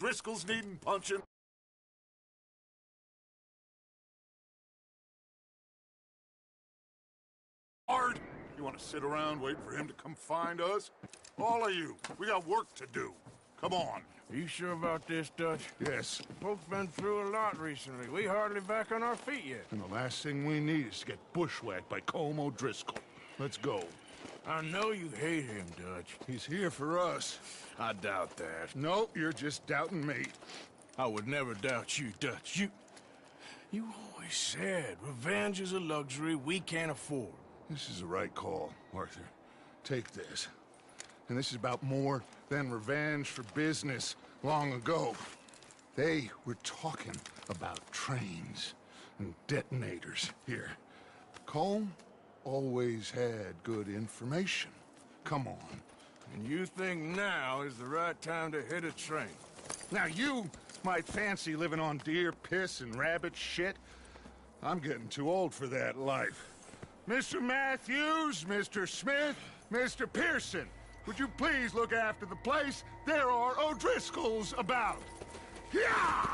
O'Driscoll's needing punching. Hard. You want to sit around waiting for him to come find us? All of you, we got work to do. Come on. Are you sure about this, Dutch? Yes. Folks been through a lot recently. We hardly back on our feet yet. And the last thing we need is to get bushwhacked by Colm O'Driscoll. Let's go. I know you hate him, Dutch. He's here for us. I doubt that. No, you're just doubting me. I would never doubt you, Dutch. You always said revenge is a luxury we can't afford. This is the right call, Arthur. Take this. And this is about more than revenge for business long ago. They were talking about trains and detonators here. Colm always had good information. Come on. And you think now is the right time to hit a train? Now you might fancy living on deer piss and rabbit shit. I'm getting too old for that life. Mr. Matthews, Mr. Smith, Mr. Pearson, would you please look after the place? There are O'Driscolls about. Yeah!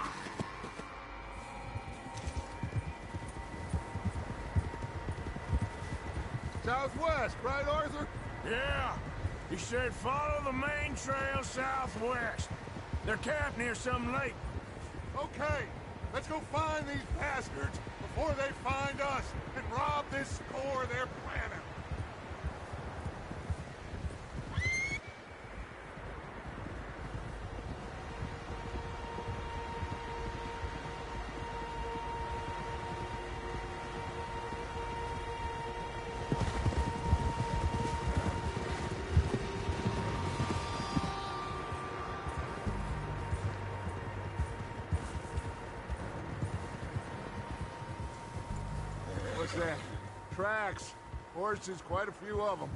Southwest, right, Arthur? Yeah. He said follow the main trail southwest. They're camped near some lake. Okay, let's go find these bastards before they find us and rob this core they're planning. What's that? Tracks. Horses, quite a few of them.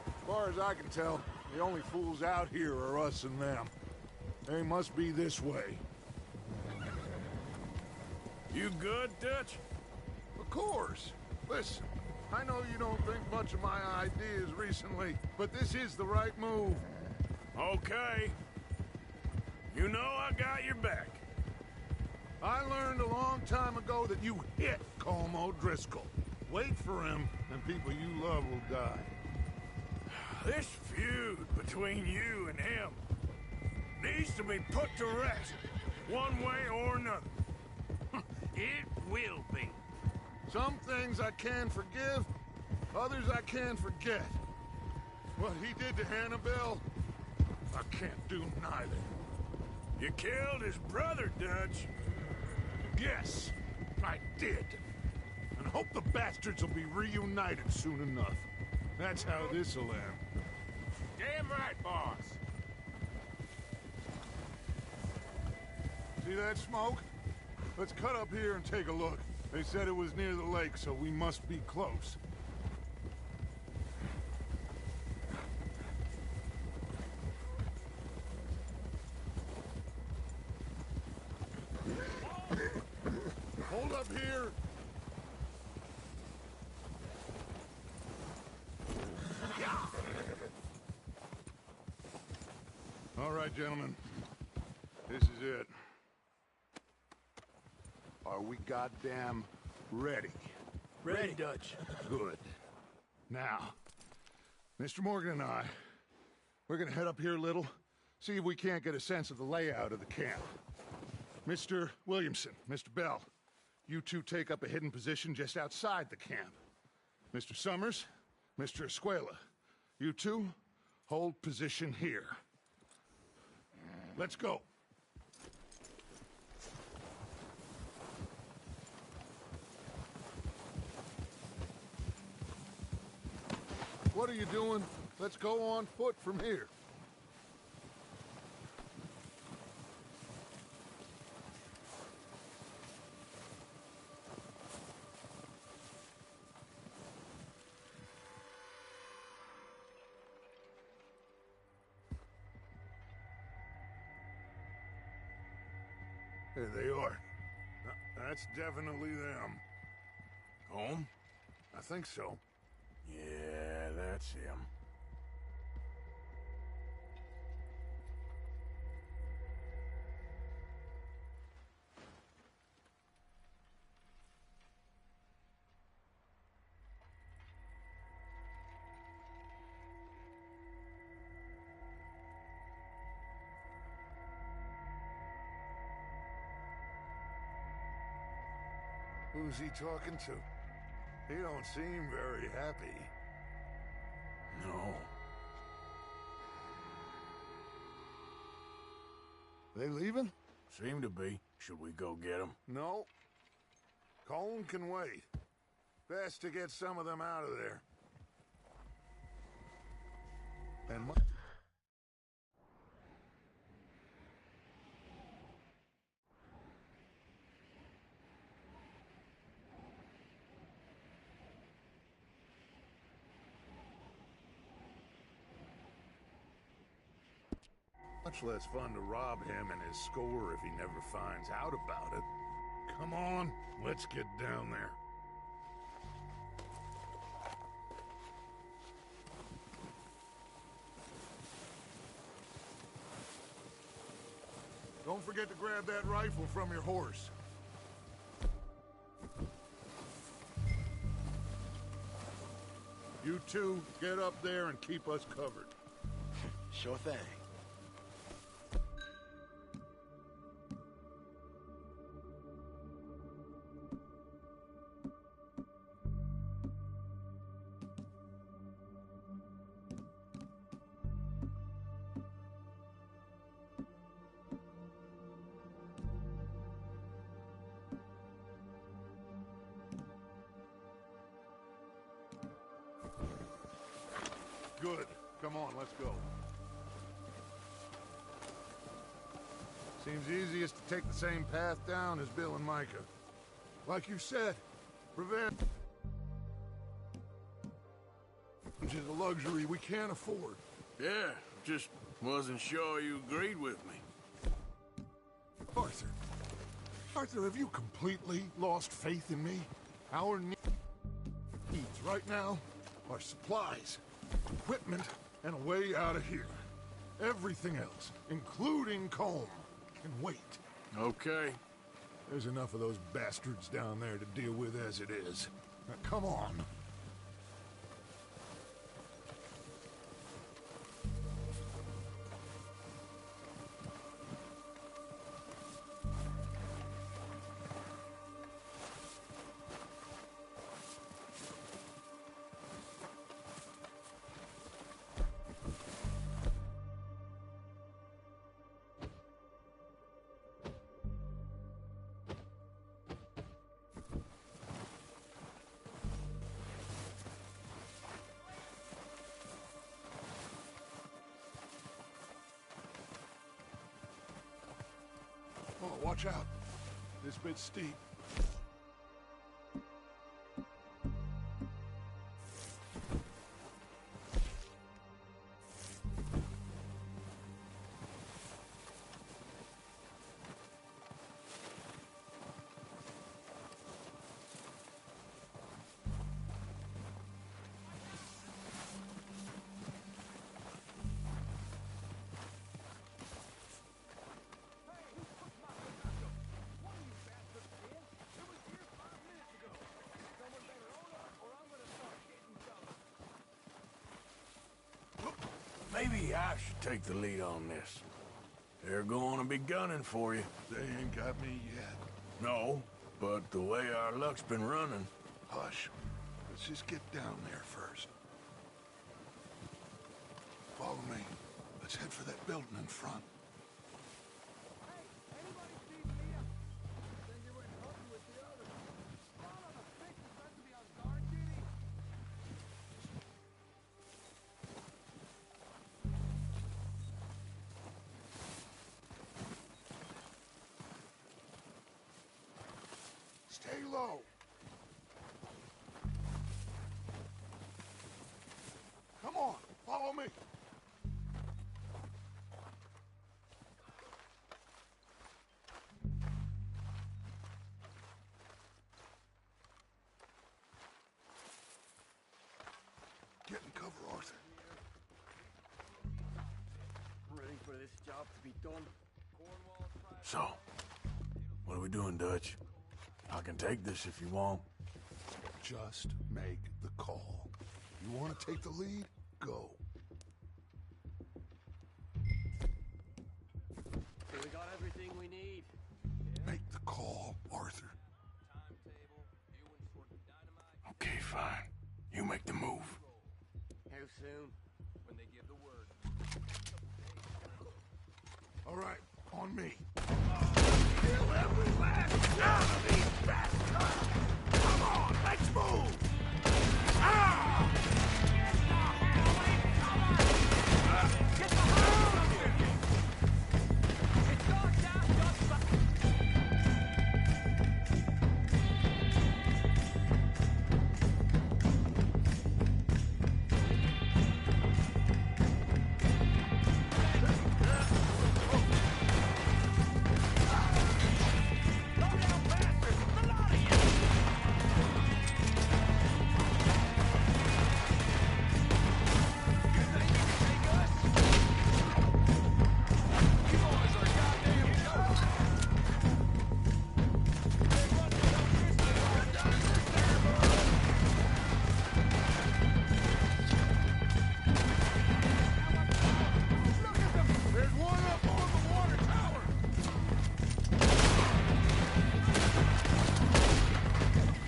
As far as I can tell, the only fools out here are us and them. They must be this way. You good, Dutch? Of course. Listen, I know you don't think much of my ideas recently, but this is the right move. Okay. You know I got your back. I learned a long time ago that you hit Colm O'Driscoll. Wait for him, and people you love will die. This feud between you and him needs to be put to rest, one way or another. It will be. Some things I can forgive, others I can forget. What he did to Annabelle, I can't do neither. You killed his brother, Dutch. Yes, I did. And hope the bastards will be reunited soon enough. That's how this'll end. Damn right, boss. See that smoke? Let's cut up here and take a look. They said it was near the lake, so we must be close. Hold up here. All right, gentlemen. This is it. Are we goddamn ready? Ready, Dutch. Good. Now, Mr. Morgan and I, we're gonna head up here a little, see if we can't get a sense of the layout of the camp. Mr. Williamson, Mr. Bell, you two take up a hidden position just outside the camp. Mr. Summers, Mr. Escuela, you two hold position here. Let's go. What are you doing? Let's go on foot from here. There they are. That's definitely them. Home? I think so. Yeah, that's him. Who's he talking to? He don't seem very happy. No. They leaving? Seem to be. Should we go get them? No. Colm can wait. Best to get some of them out of there. And much less fun to rob him and his score if he never finds out about it. Come on, let's get down there. Don't forget to grab that rifle from your horse. You two, get up there and keep us covered. Sure thing. Good. Come on, let's go. Seems easiest to take the same path down as Bill and Micah. Like you said, revenge is a luxury we can't afford. Yeah, just wasn't sure you agreed with me. Arthur. Arthur, have you completely lost faith in me? Our needs right now are supplies, equipment, and a way out of here. Everything else, including Colm, can wait. Okay. There's enough of those bastards down there to deal with as it is. Now, come on. Oh, watch out. This bit's steep. Maybe I should take the lead on this. They're going to be gunning for you. They ain't got me yet. No, but the way our luck's been running... Hush. Let's just get down there first. Follow me. Let's head for that building in front. Stay low. Come on, follow me. Get in cover, Arthur. I'm ready for this job to be done. So, what are we doing, Dutch? I can take this if you want. Just make the call. You want to take the lead? Go. So we got everything we need. Make the call, Arthur. Timetable, fine. You make the move. How soon? When they give the word. All right, on me. Kill every last one of these bastards! Come on, let's move! Ah! Get the hell out of here! It's dark now, just There's one up on the water tower!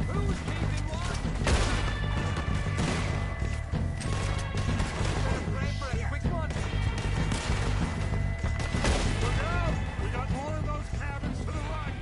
who's keeping watch? Quick one! Look out! We got more of those cabins to the right!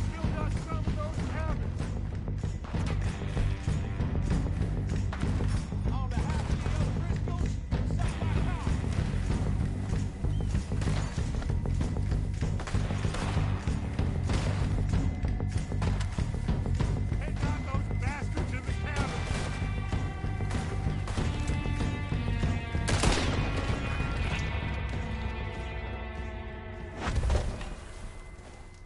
Still got some of those cabins! On behalf of the O'Driscolls, suck my cock! Head out those bastards in the cabins!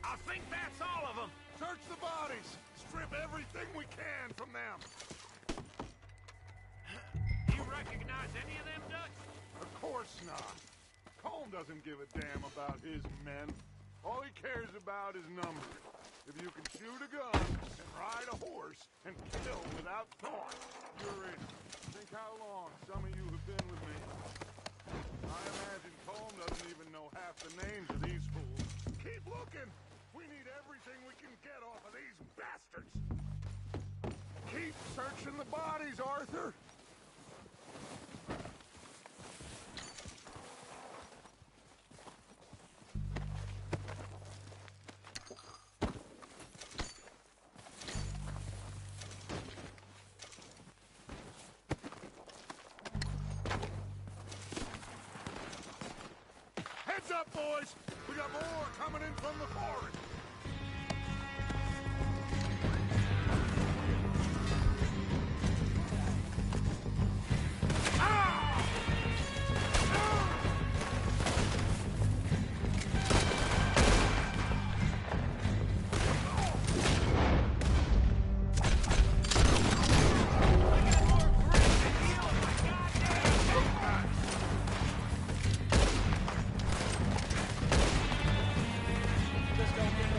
I think that's all of them. Search the bodies! Strip everything we can from them! You recognize any of them, Dutch? Of course not. Colm doesn't give a damn about his men. All he cares about is numbers. If you can shoot a gun and ride a horse and kill without thought, you're in. Think how long some of you have been with me. I imagine Colm doesn't even know half the names of these fools. Keep looking! We need everything we can get off of these bastards! Keep searching the bodies, Arthur! Heads up, boys! We got more coming in from the forest! Just don't get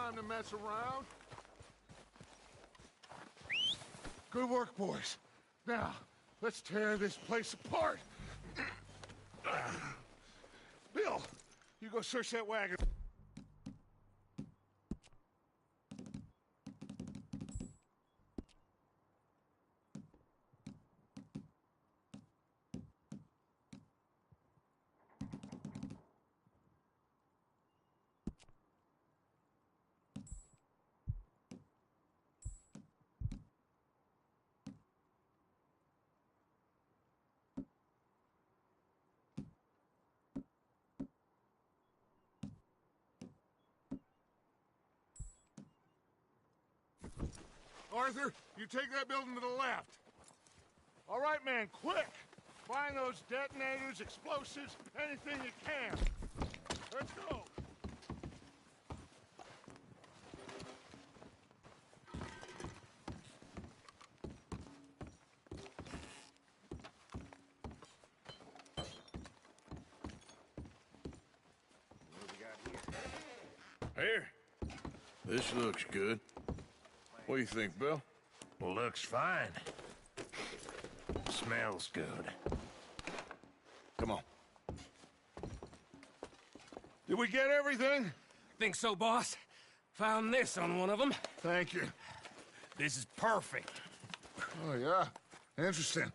time to mess around. Good work, boys. Now, let's tear this place apart. Bill, you go search that wagon. Arthur, you take that building to the left. All right, man, quick! Find those detonators, explosives, anything you can. Let's go! Here. This looks good. What do you think, Bill? Looks fine. Smells good. Come on. Did we get everything? Think so, boss? Found this on one of them. Thank you. This is perfect. Oh, yeah? Interesting.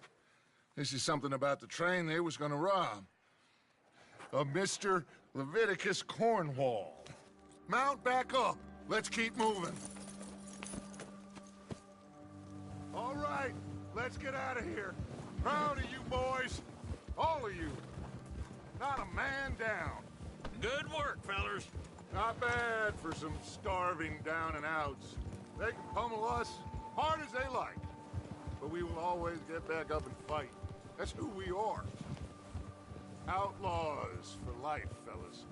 This is something about the train they was gonna rob. Of Mr. Leviticus Cornwall. Mount back up. Let's keep moving. All right, let's get out of here. Proud of you boys. All of you. Not a man down. Good work, fellers. Not bad for some starving down and outs. They can pummel us hard as they like. But we will always get back up and fight. That's who we are. Outlaws for life, fellas.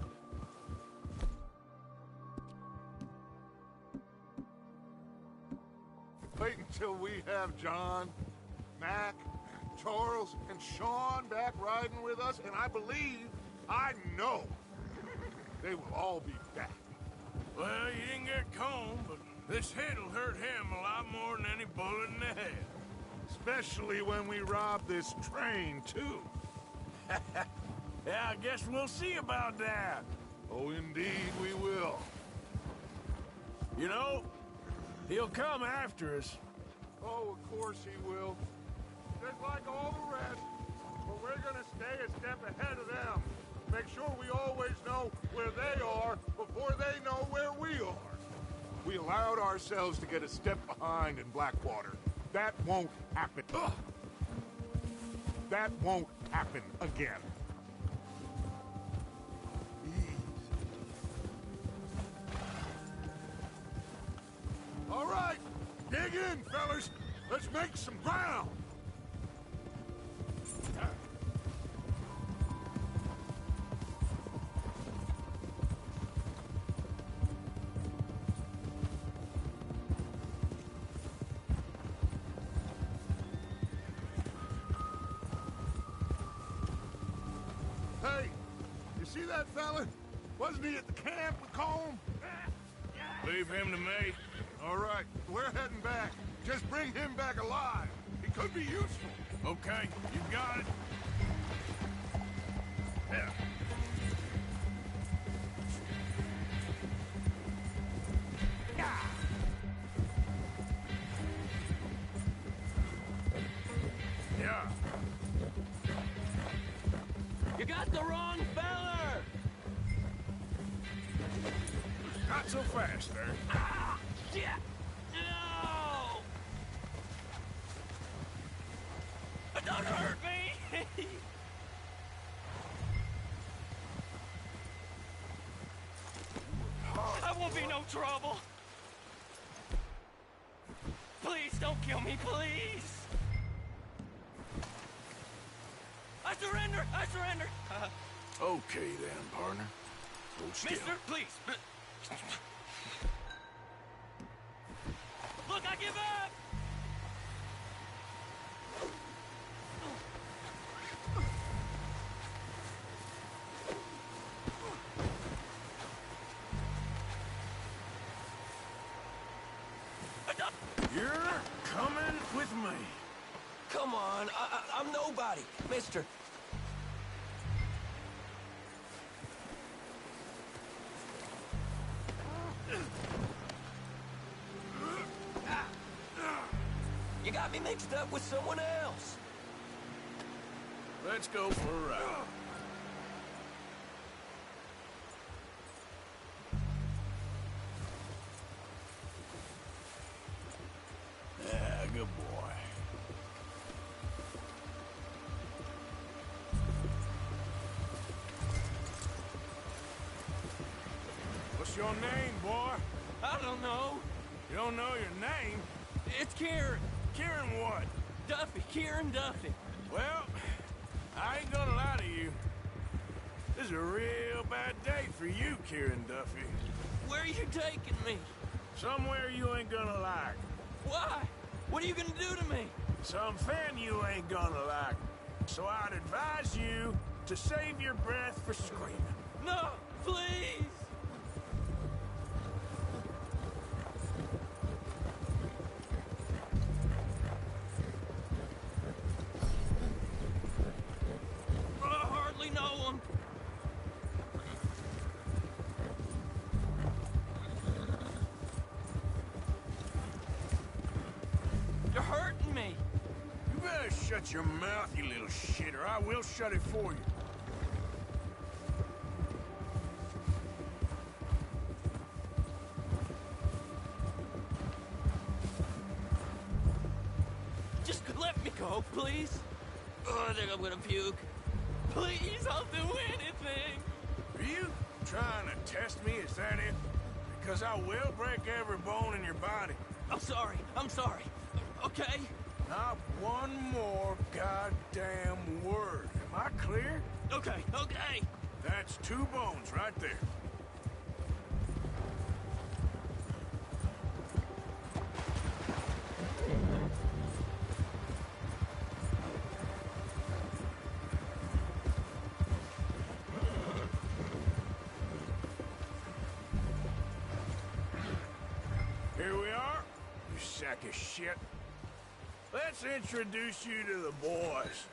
Wait until we have John, Mac, Charles, and Sean back riding with us, and I know, they will all be back. Well, you didn't get Cone, but this hit'll hurt him a lot more than any bullet in the head. Especially when we rob this train, too. Yeah, I guess we'll see about that. Oh, indeed we will. You know, he'll come after us. Oh, of course he will. Just like all the rest. But we're gonna stay a step ahead of them. Make sure we always know where they are before they know where we are. We allowed ourselves to get a step behind in Blackwater. That won't happen. Ugh. That won't happen again. All right, dig in, fellas. Let's make some ground. Hey, you see that fella? Wasn't he at the camp with Colm? Leave him to me. All right, we're heading back. Just bring him back alive. He could be useful. Okay, you got it. Yeah. Yeah. You got the wrong feller! Not so fast there. Ah! Shit! No! Don't hurt me! I won't be no trouble. Please don't kill me, please! I surrender! I surrender! Okay then, partner. Hold still. Mister, please! Look, I give up! me. Come on, I'm nobody, mister. You got me mixed up with someone else. Let's go for a ride. Yeah, good boy. What's your name, boy? I don't know. You don't know your name? It's Kieran. Kieran what? Duffy, Kieran Duffy. Well, I ain't gonna lie to you. This is a real bad day for you, Kieran Duffy. Where are you taking me? Somewhere you ain't gonna like. Why? What are you gonna do to me? Something you ain't gonna like. So I'd advise you to save your breath for screaming. No, please. I hardly know him. You're hurting me. You better shut your mouth, you little shit, or I will shut it for you. Just let me go, please. Oh, I think I'm gonna puke. Please, I'll do anything. Are you trying to test me? Is that it? Because I will break every bone in your body. I'm sorry. I'm sorry. Okay? Not one more goddamn word. Am I clear? Okay. Okay. That's 2 bones right there. Here we are, you sack of shit. Let's introduce you to the boys.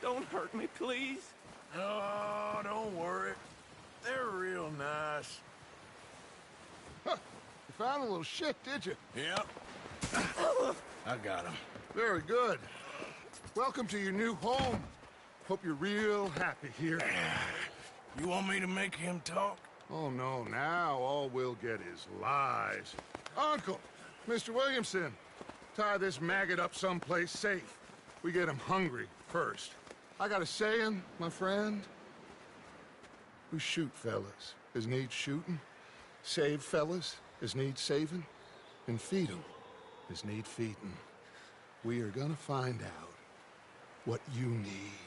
Don't hurt me, please. Oh, don't worry. They're real nice. Huh. You found a little shit, did you? Yep. I got him. Very good. Welcome to your new home. Hope you're real happy here. You want me to make him talk? Oh, no, now all we'll get is lies. Uncle, Mr. Williamson, tie this maggot up someplace safe. We get him hungry first. I got a saying, my friend. We shoot fellas as need shooting, save fellas as need saving, and feed 'em as need feeding. We are gonna find out what you need.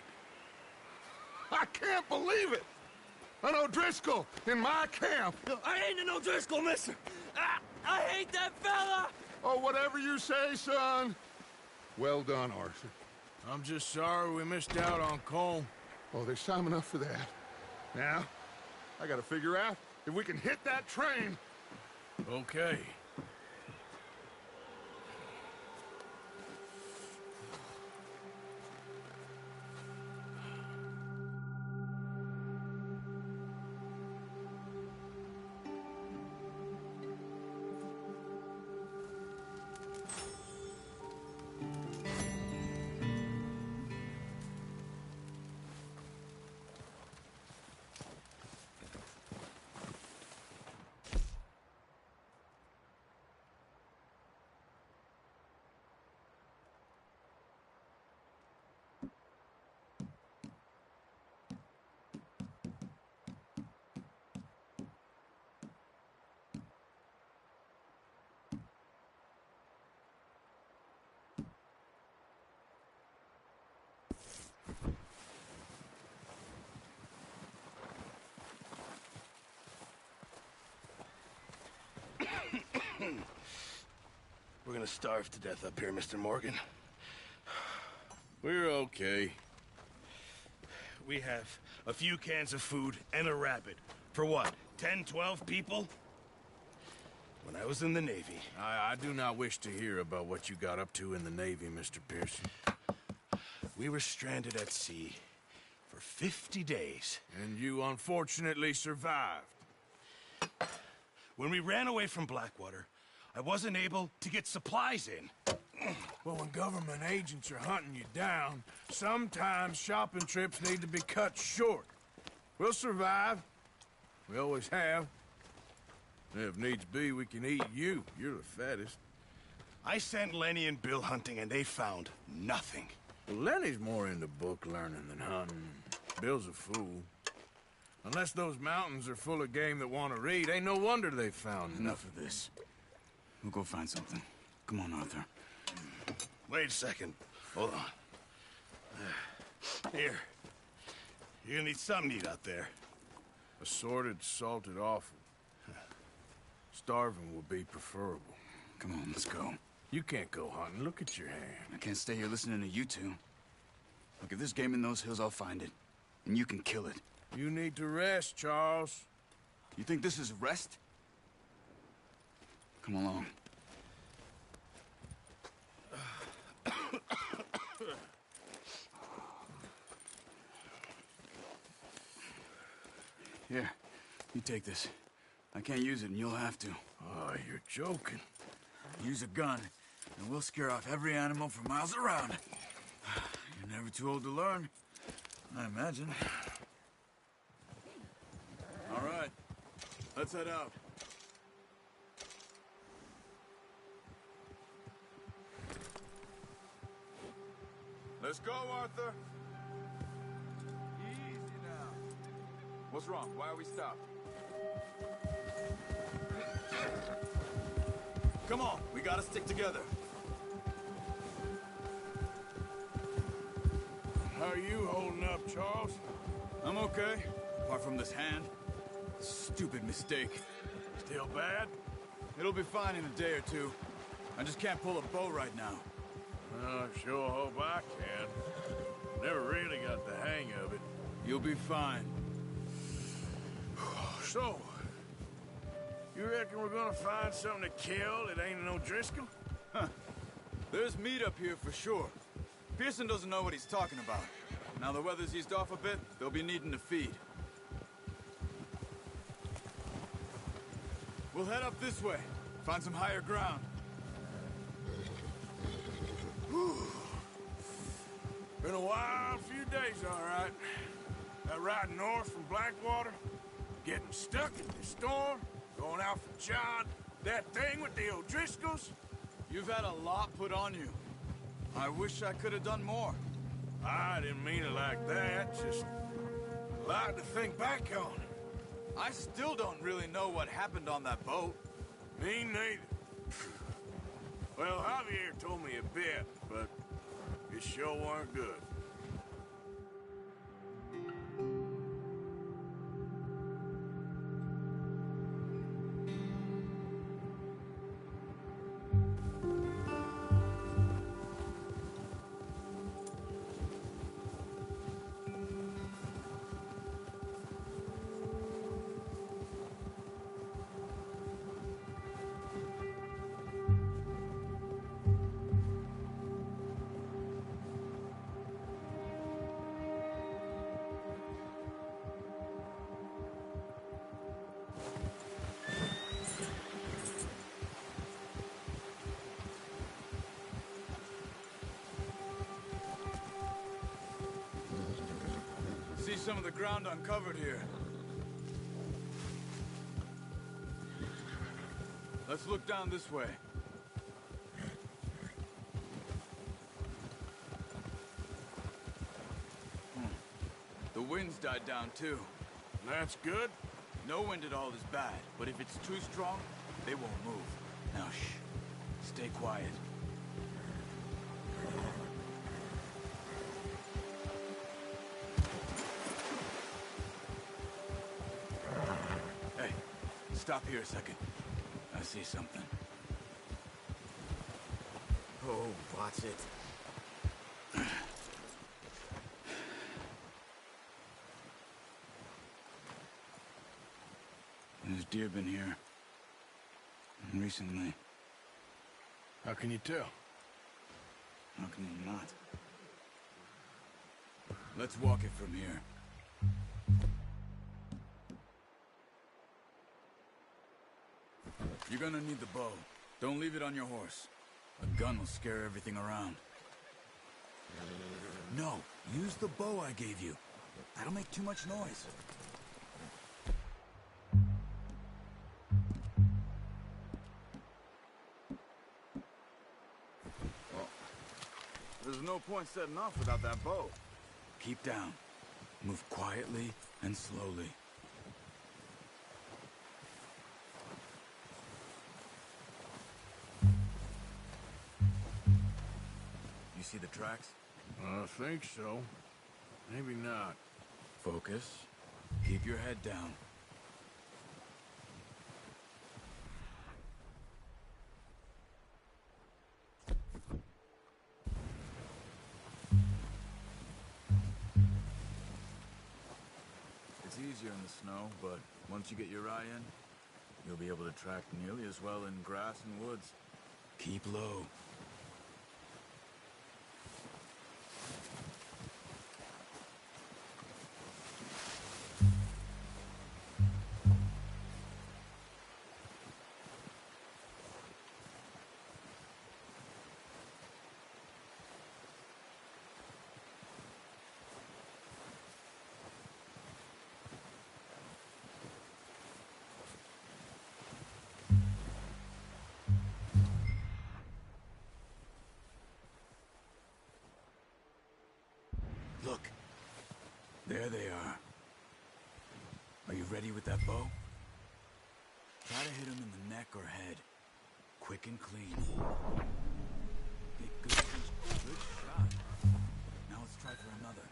I can't believe it! An O'Driscoll in my camp! I ain't an O'Driscoll, mister. I hate that fella. Oh, whatever you say, son. Well done, Arthur. I'm just sorry we missed out on Cole. Oh, there's time enough for that. Now, I gotta figure out if we can hit that train. Okay. We're gonna starve to death up here, Mr. Morgan. We're okay. We have a few cans of food and a rabbit. For what, 10, 12 people? when I was in the Navy. I do not wish to hear about what you got up to in the Navy, Mr. Pearson. We were stranded at sea for 50 days. And you unfortunately survived. When we ran away from Blackwater, I wasn't able to get supplies in. Well, when government agents are hunting you down, sometimes shopping trips need to be cut short. We'll survive. We always have. If needs be, we can eat you. You're the fattest. I sent Lenny and Bill hunting, and they found nothing. Well, Lenny's more into book learning than hunting. Bill's a fool. Unless those mountains are full of game that want to read, ain't no wonder they found Enough of this. We'll go find something. Come on, Arthur. Wait a second. Hold on. Here. You're gonna need something to eat out there. Assorted, salted offal. Starving will be preferable. Come on, let's go. You can't go hunting. Look at your hand. I can't stay here listening to you two. Look, if there's game in those hills, I'll find it. And you can kill it. You need to rest, Charles. You think this is rest? Come along. Here, you take this. I can't use it, and you'll have to. Oh, you're joking. Use a gun, and we'll scare off every animal for miles around. You're never too old to learn, I imagine. All right, let's head out. Let's go, Arthur. Easy now. What's wrong? Why are we stopped? Come on, we gotta stick together. How are you holding up, Charles? I'm okay, apart from this hand. Stupid mistake. Still bad? It'll be fine in a day or two. I just can't pull a bow right now. I sure hope I can. Never really got the hang of it. You'll be fine. So, you reckon we're gonna find something to kill that ain't no Driscoll? There's meat up here for sure. Pearson doesn't know what he's talking about. Now the weather's eased off a bit, they'll be needing to feed. We'll head up this way, find some higher ground. Been a wild few days, all right. That ride north from Blackwater, getting stuck in the storm, going out for John, that thing with the O'Driscolls. You've had a lot put on you. I wish I could have done more. I didn't mean it like that, just a lot to think back on. I still don't really know what happened on that boat. Me neither. Well, Javier told me a bit, but it sure weren't good. See some of the ground uncovered here. Let's look down this way. The wind's died down too. That's good. No wind at all is bad, but if it's too strong, they won't move. Now shh. Stay quiet. Hey, stop here a second. I see something. Oh, what's it? There's deer been here. recently. How can you tell? How can you not? Let's walk it from here. You're gonna need the bow. Don't leave it on your horse. A gun will scare everything around. No, use the bow I gave you. That'll make too much noise. Well, there's no point setting off without that bow. Keep down. Move quietly and slowly. You see the tracks? I think so. Maybe not. Focus. Keep your head down. It's easier in the snow, but once you get your eye in, you'll be able to track nearly as well in grass and woods. Keep low. Look. There they are. Are you ready with that bow? Try to hit him in the neck or head. Quick and clean. Good shot. Now let's try for another.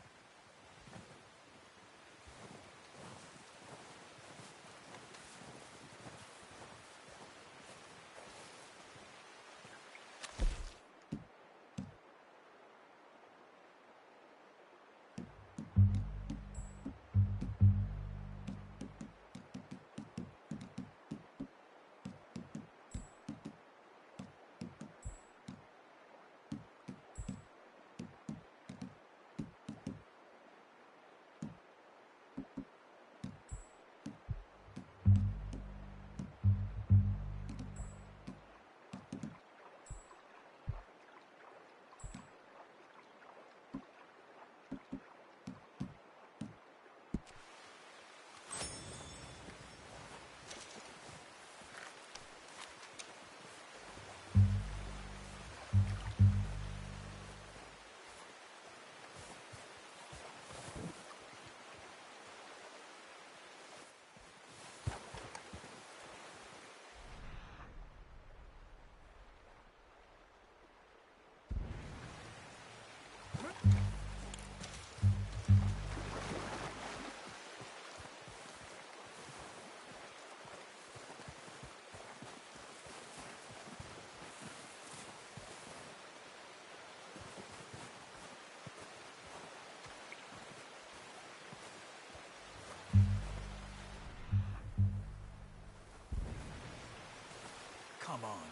Come on.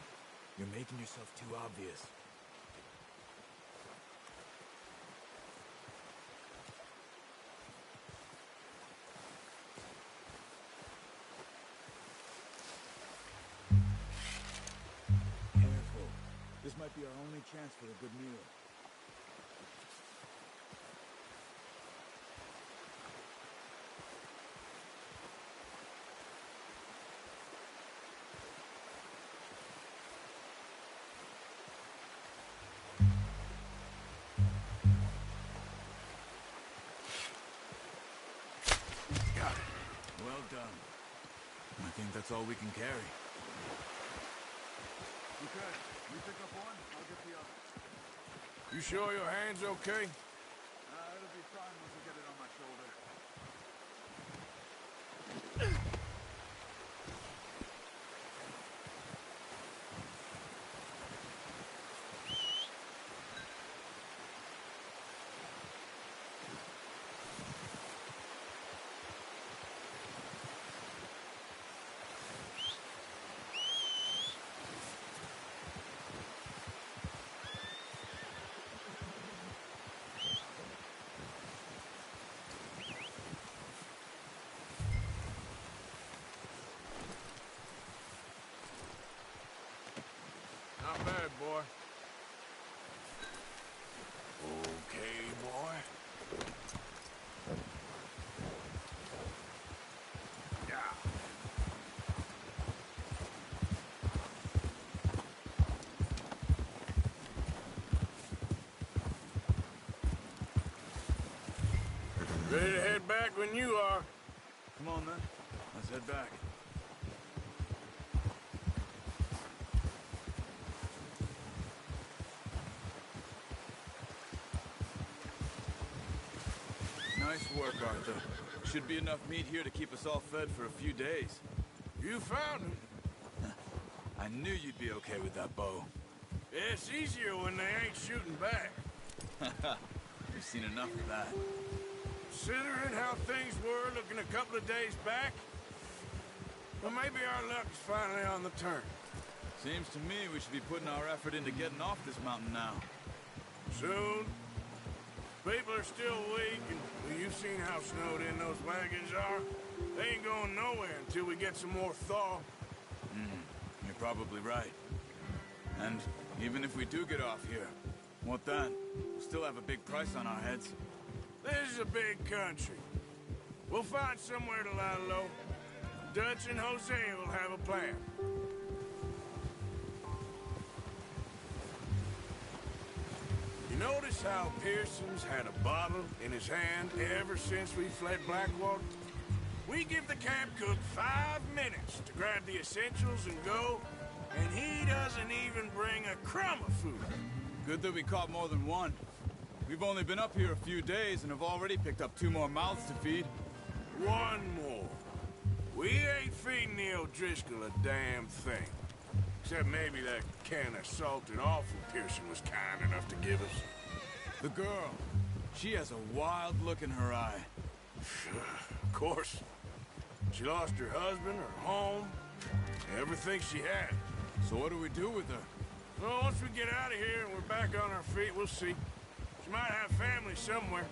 You're making yourself too obvious. Careful. This might be our only chance for a good meal. Well done. I think that's all we can carry. Okay, you pick up one, I'll get the other. You sure your hand's okay? It'll be fine once I get it on my shoulder. bad, boy. Okay, boy. Yeah. Ready to head back when you are. Come on, then. Let's head back. Nice work, Arthur. Should be enough meat here to keep us all fed for a few days. You found him. I knew you'd be okay with that bow. It's easier when they ain't shooting back. We've seen enough of that. Considering how things were looking a couple of days back, well, maybe our luck is finally on the turn. Seems to me we should be putting our effort into getting off this mountain now. Soon. People are still weak, and well, you've seen how snowed in those wagons are. They ain't going nowhere until we get some more thaw. You're probably right. And even if we do get off here, what then? We'll still have a big price on our heads. This is a big country. We'll find somewhere to lie low. Dutch and Jose will have a plan. You notice how Pearson's had a bottle in his hand ever since we fled Blackwater? We give the camp cook 5 minutes to grab the essentials and go, and he doesn't even bring a crumb of food. Good that we caught more than one. We've only been up here a few days and have already picked up 2 more mouths to feed. One more. We ain't feeding the O'Driscoll a damn thing. Except maybe that can of salted offal Pearson was kind enough to give us. The girl, she has a wild look in her eye. Of course. She lost her husband, her home, everything she had. So what do we do with her? Well, once we get out of here and we're back on our feet, we'll see. She might have family somewhere.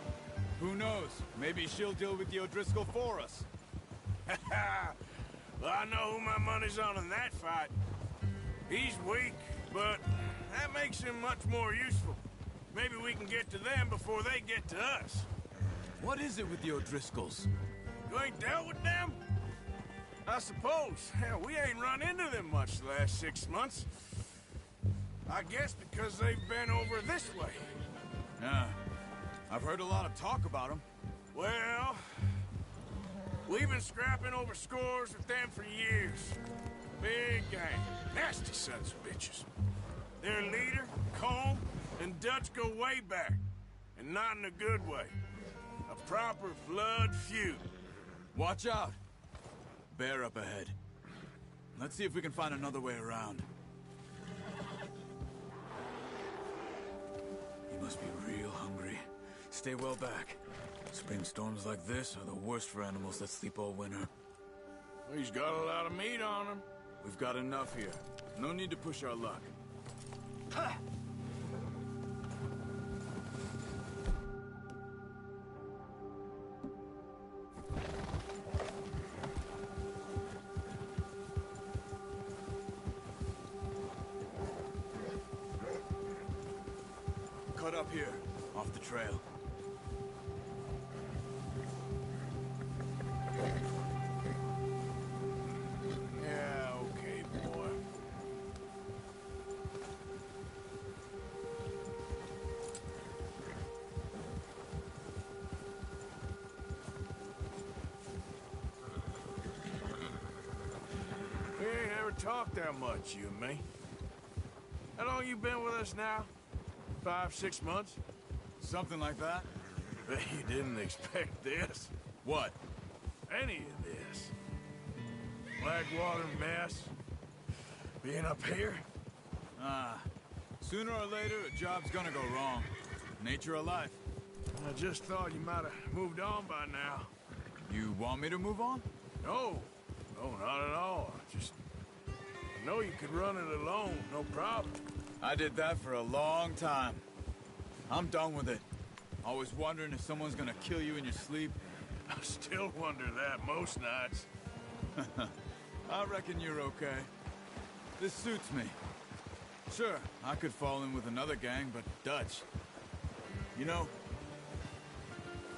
Who knows? Maybe she'll deal with the O'Driscoll for us. Well, I know who my money's on in that fight. He's weak, but that makes him much more useful. Maybe we can get to them before they get to us. What is it with the O'Driscolls? You ain't dealt with them? I suppose. Hell, we ain't run into them much the last 6 months. I guess because they've been over this way. Yeah, I've heard a lot of talk about them. Well, we've been scrapping over scores with them for years. Big gang. Nasty sons of bitches. Their leader, Combe, and Dutch go way back. And not in a good way. A proper blood feud. Watch out. Bear up ahead. Let's see if we can find another way around. You must be real hungry. Stay well back. Spring storms like this are the worst for animals that sleep all winter. He's got a lot of meat on him. We've got enough here. No need to push our luck. Cut up here, off the trail. Yeah, okay, boy. We ain't ever talked that much, you and me. How long you been with us now? 5, 6 months? Something like that? Bet you didn't expect this. What? Any of this. Blackwater mess. Being up here. Sooner or later, a job's gonna go wrong. Nature of life. I just thought you might have moved on by now. You want me to move on? No. No, not at all. I know you could run it alone, no problem. I did that for a long time. I'm done with it. Always wondering if someone's gonna kill you in your sleep. I still wonder that most nights. I reckon you're okay. This suits me. Sure, I could fall in with another gang, but Dutch... You know,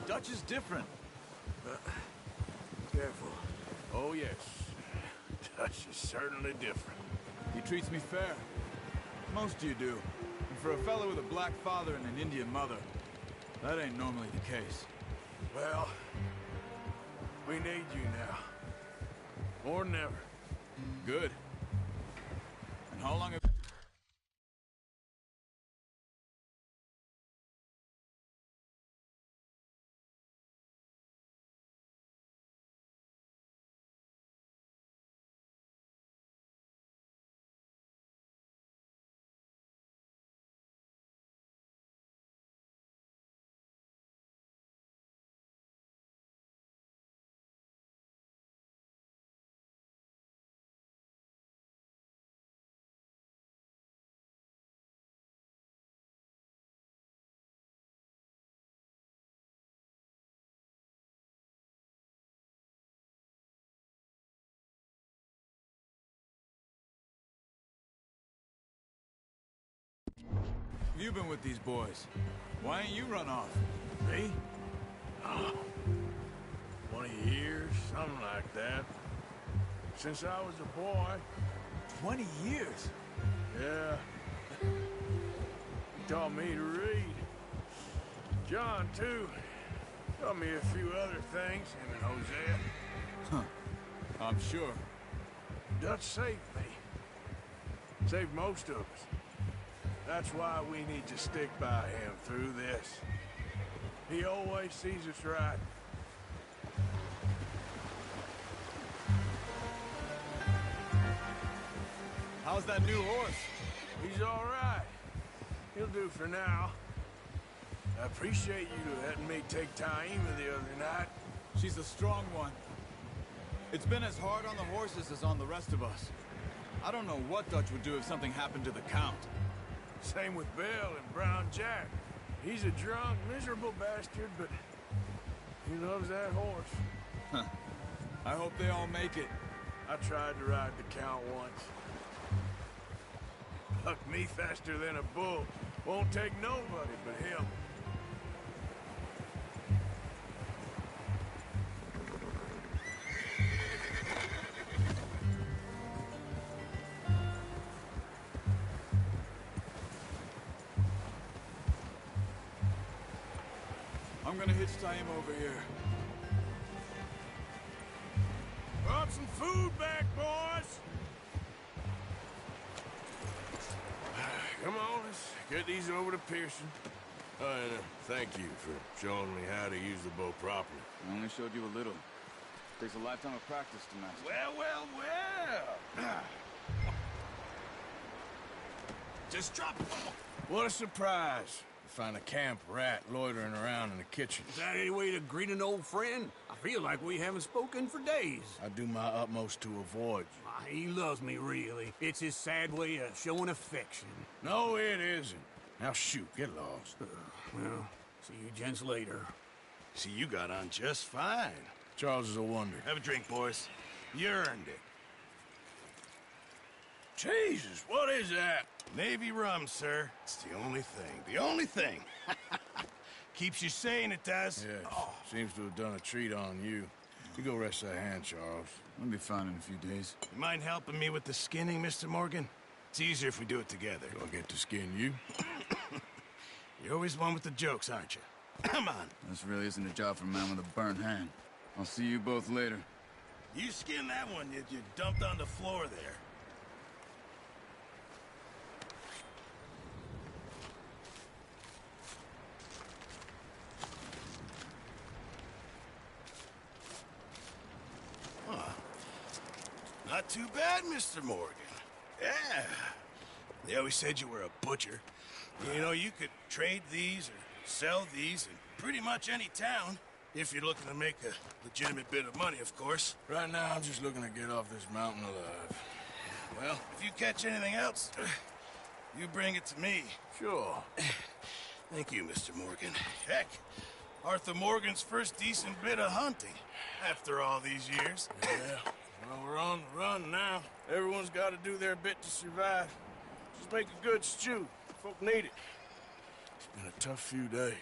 Dutch is different. Careful. Oh, yes. Dutch is certainly different. He treats me fair. Most of you do. And for a fellow with a black father and an Indian mother, that ain't normally the case. Well, we need you now. More than ever. Good. And how long have... You been with these boys? Why ain't you run off? Me? Oh, 20 years, something like that. Since I was a boy. 20 years? Yeah. He taught me to read. John, too. Taught me a few other things, him and Hosea. Huh. I'm sure. Dutch saved me. Saved most of us. That's why we need to stick by him through this. He always sees us right. How's that new horse? He's all right. He'll do for now. I appreciate you letting me take Taima the other night. She's a strong one. It's been as hard on the horses as on the rest of us. I don't know what Dutch would do if something happened to the Count. Same with Bill and Brown Jack. He's a drunk, miserable bastard, but he loves that horse. Huh. I hope they all make it. I tried to ride the Count once. Bucked me faster than a bull. Won't take nobody but him. I'm gonna hitch Taima over here. Brought some food back, boys! Come on, let's get these over to Pearson. Oh, and thank you for showing me how to use the bow properly. I only showed you a little. Takes a lifetime of practice to master. Well. Just drop it. What a surprise. To find a camp rat loitering around in the kitchen. Is that any way to greet an old friend? I feel like we haven't spoken for days. I do my utmost to avoid you. He loves me, really. It's his sad way of showing affection. No, it isn't. Now shoot, get lost. Well, see you gents later. See, you got on just fine. Charles is a wonder. Have a drink, boys. You earned it. Jesus, what is that? Navy rum, sir. It's the only thing. The only thing. Keeps you sane, it does. Yes, seems to have done a treat on you. You go rest that hand, Charles. I'll be fine in a few days. You mind helping me with the skinning, Mr. Morgan? It's easier if we do it together. Do I get to skin you? You're always one with the jokes, aren't you? Come on. This really isn't a job for a man with a burnt hand. I'll see you both later. You skin that one you dumped on the floor there. Not too bad, Mr. Morgan. Yeah. They always said you were a butcher. You know, you could trade these or sell these in pretty much any town. If you're looking to make a legitimate bit of money, of course. Right now, I'm just looking to get off this mountain alive. Well, if you catch anything else, you bring it to me. Sure. Thank you, Mr. Morgan. Heck, Arthur Morgan's first decent bit of hunting after all these years. Yeah. Well, we're on the run now. Everyone's got to do their bit to survive. Just make a good stew. Folk need it. It's been a tough few days.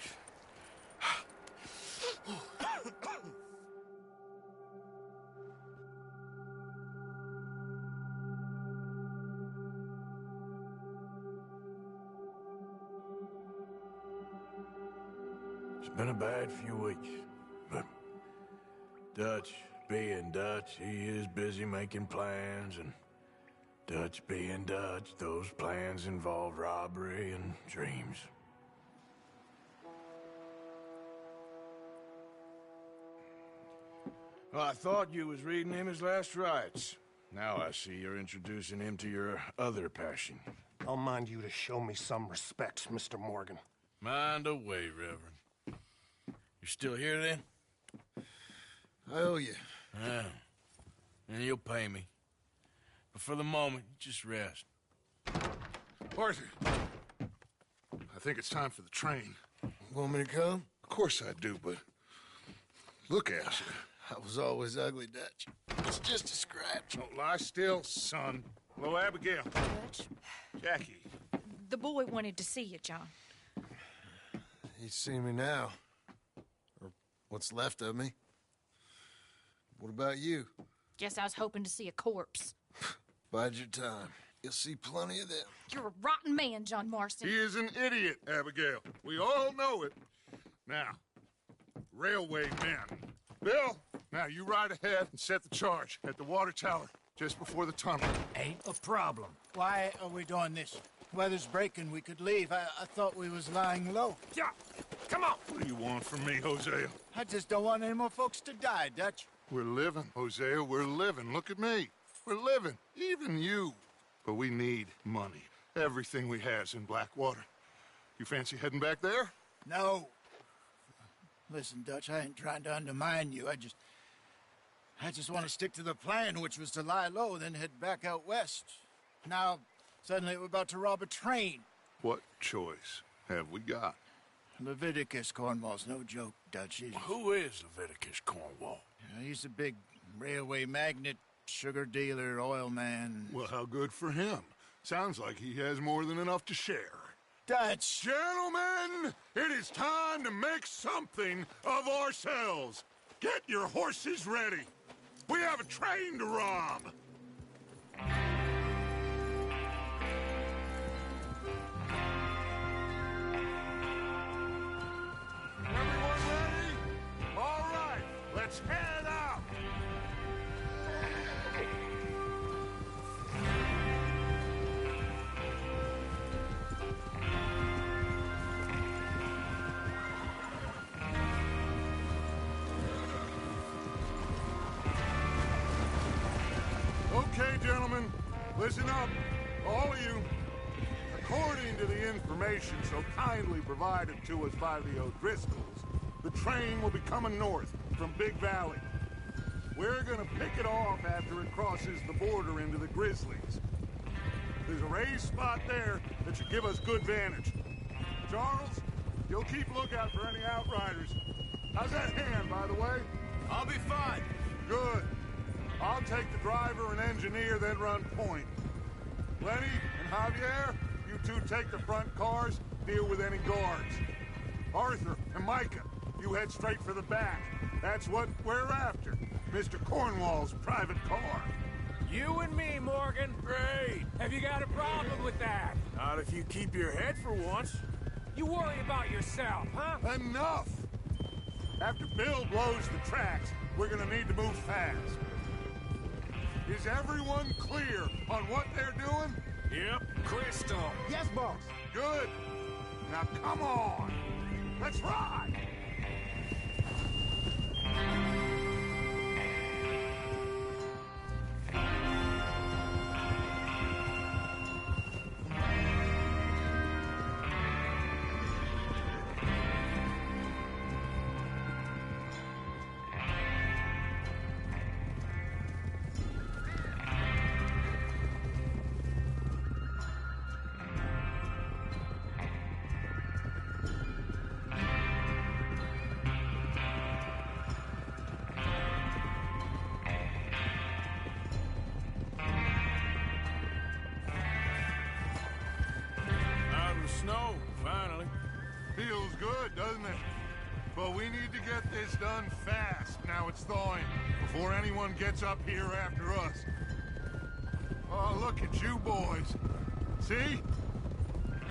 It's been a bad few weeks, but Dutch being Dutch, he is busy making plans, and Dutch being Dutch, those plans involve robbery and dreams. Well, I thought you was reading him his last rites. Now I see you're introducing him to your other passion. I'll mind you to show me some respect, Mr. Morgan. Mind away, Reverend. You still here, then? I owe you. Yeah. And you'll pay me. But for the moment, just rest. Arthur, I think it's time for the train. Want me to come? Of course I do, but look at you. I was always ugly, Dutch. It's just a scratch. Don't lie still, son. Hello, Abigail. Dutch, Jackie. the boy wanted to see you, John. He's seen me now. Or what's left of me. What about you? Guess I was hoping to see a corpse. Bide your time. You'll see plenty of them. You're a rotten man, John Marston. He is an idiot, Abigail. We all know it. Now, railway men. Bill, now you ride ahead and set the charge at the water tower just before the tunnel. Ain't a problem. Why are we doing this? Weather's breaking. We could leave. I thought we was lying low. Yeah, come on. What do you want from me, Hosea? I just don't want any more folks to die, Dutch. We're living, Hosea. We're living. Look at me. We're living. Even you. But we need money. Everything we has in Blackwater. You fancy heading back there? No. Listen, Dutch, I ain't trying to undermine you. I just want to stick to the plan, which was to lie low, then head back out west. Now, suddenly we're about to rob a train. What choice have we got? Leviticus Cornwall's no joke, Dutch. Who is Leviticus Cornwall? He's a big railway magnate, sugar dealer, oil man. Well, how good for him. Sounds like he has more than enough to share. Dutch! Gentlemen, it is time to make something of ourselves. Get your horses ready. We have a train to rob. Everyone ready? All right, let's head out. Okay, gentlemen, listen up, all of you. According to the information so kindly provided to us by the O'Driscolls, the train will be coming north from Big Valley. We're gonna pick it off after it crosses the border into the Grizzlies. There's a raised spot there that should give us good vantage. Charles, you'll keep lookout for any outriders. How's that hand, by the way? I'll be fine. Good. I'll take the driver and engineer, then run point. Lenny and Javier, you two take the front cars, deal with any guards. Arthur and Micah, you head straight for the back. That's what we're after. Mr. Cornwall's private car. You and me, Morgan. Great. Have you got a problem with that? Not if you keep your head for once. You worry about yourself, huh? Enough! After Bill blows the tracks, we're gonna need to move fast. Is everyone clear on what they're doing? Yep. Crystal. Yes, boss. Good. Now come on. Let's ride. need to get this done fast. Now it's thawing, before anyone gets up here after us. Oh, look at you boys. See?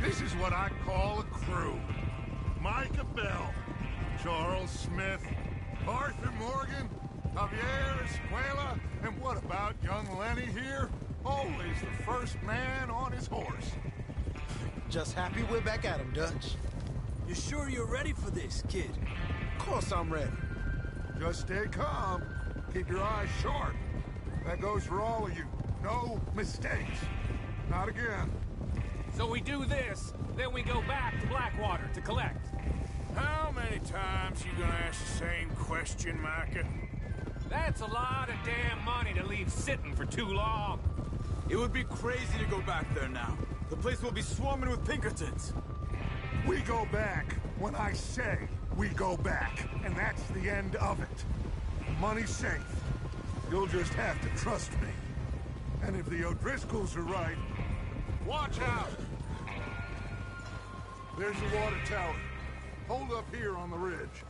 This is what I call a crew. Micah Bell, Charles Smith, Arthur Morgan, Javier Escuela, and what about young Lenny here? Always the first man on his horse. Just happy we're back at him, Dutch. You sure you're ready for this, kid? Of course I'm ready. Just stay calm. Keep your eyes sharp. That goes for all of you. No mistakes. Not again. So we do this, then we go back to Blackwater to collect. How many times you gonna ask the same question, Micah? That's a lot of damn money to leave sitting for too long. It would be crazy to go back there now. The place will be swarming with Pinkertons. We go back when I say we go back, and that's the end of it. Money's safe. You'll just have to trust me. And if the O'Driscolls are right, watch out! There's the water tower. Hold up here on the ridge.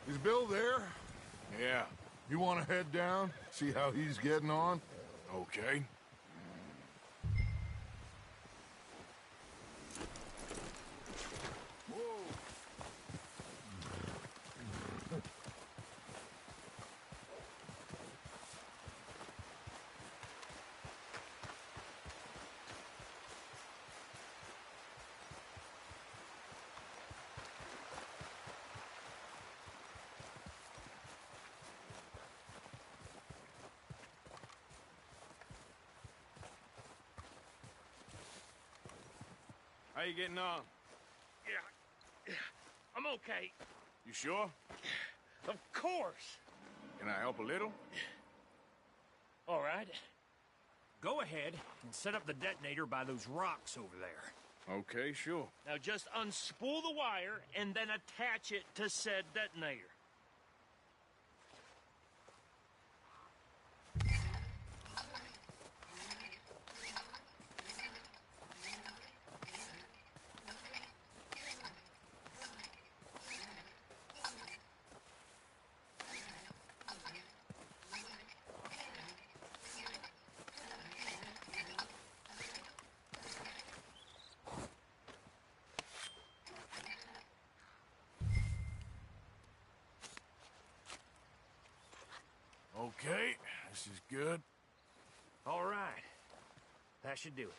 Is Bill there? Yeah. You want to head down, see how he's getting on? Okay. How you getting on? Yeah, I'm okay. You sure? Of course. Can I help a little? All right. Go ahead and set up the detonator by those rocks over there. Okay, sure. Now just unspool the wire and then attach it to said detonator. Okay, this is good. All right. That should do it.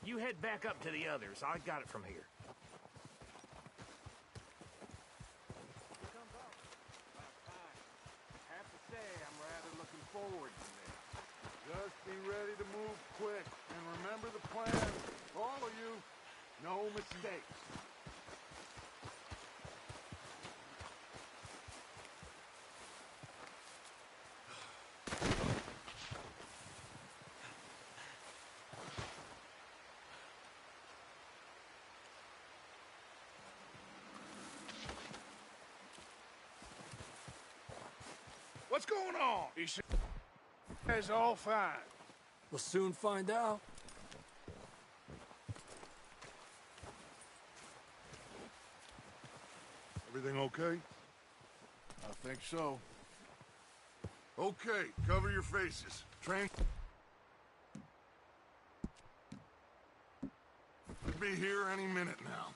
You head back up to the others. I got it from here. I have to say, I'm rather looking forward to this. Just be ready to move quick. And remember the plan. All of you, no mistakes. What's going on? He said it's all fine. We'll soon find out. Everything okay? I think so. Okay, cover your faces. Train... Could be here any minute now.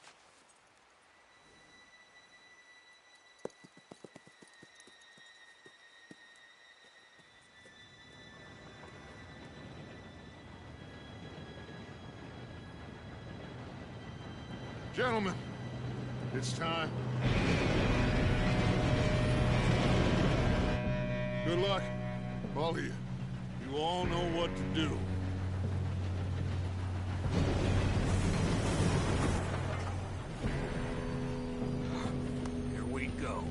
Gentlemen, it's time. Good luck, all of you. You all know what to do. Here we go.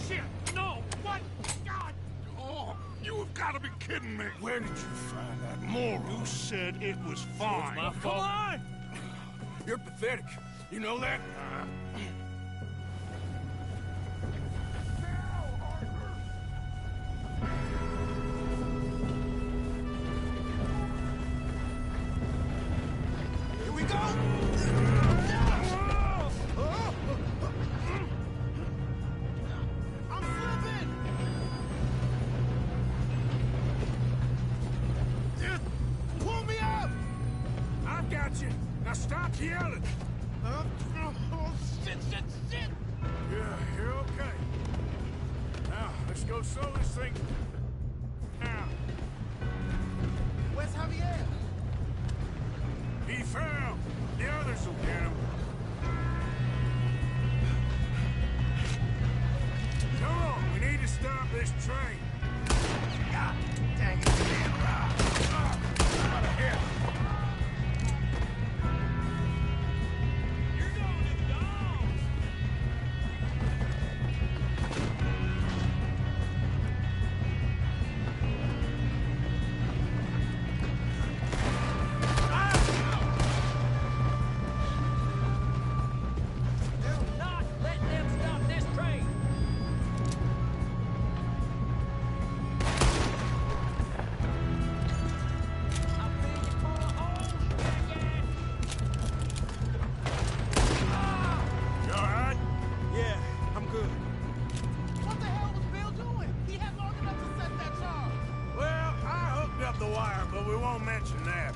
Shit! No! What? God! Oh, you have got to be kidding me. Where did you find that moron? You said it was fine. My fault. Come on! You're pathetic. You know that? Now stop yelling! Oh, shit! Yeah, you're okay. Now, let's go slow this thing. Now. Where's Javier? He fell. The others will get him. Come on, we need to stop this train. God dang it, damn right. Out of here. You're going to the dogs! They're not letting them stop this train! I feel you pull a hose, jackass! You all right? Yeah, I'm good. What the hell was Bill doing? He had long enough to set that charge. Well, I hooked up the wire, but we won't mention that.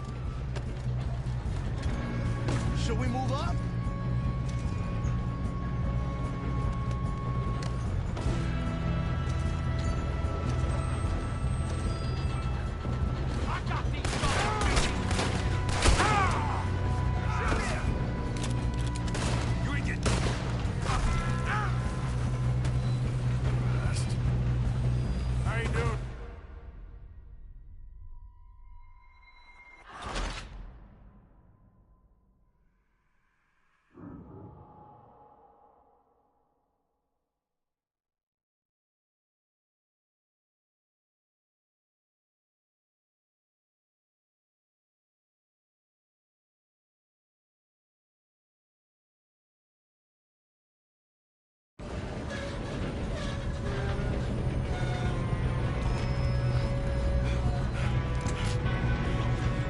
Should we move up? I got these You ain't get... How you doing?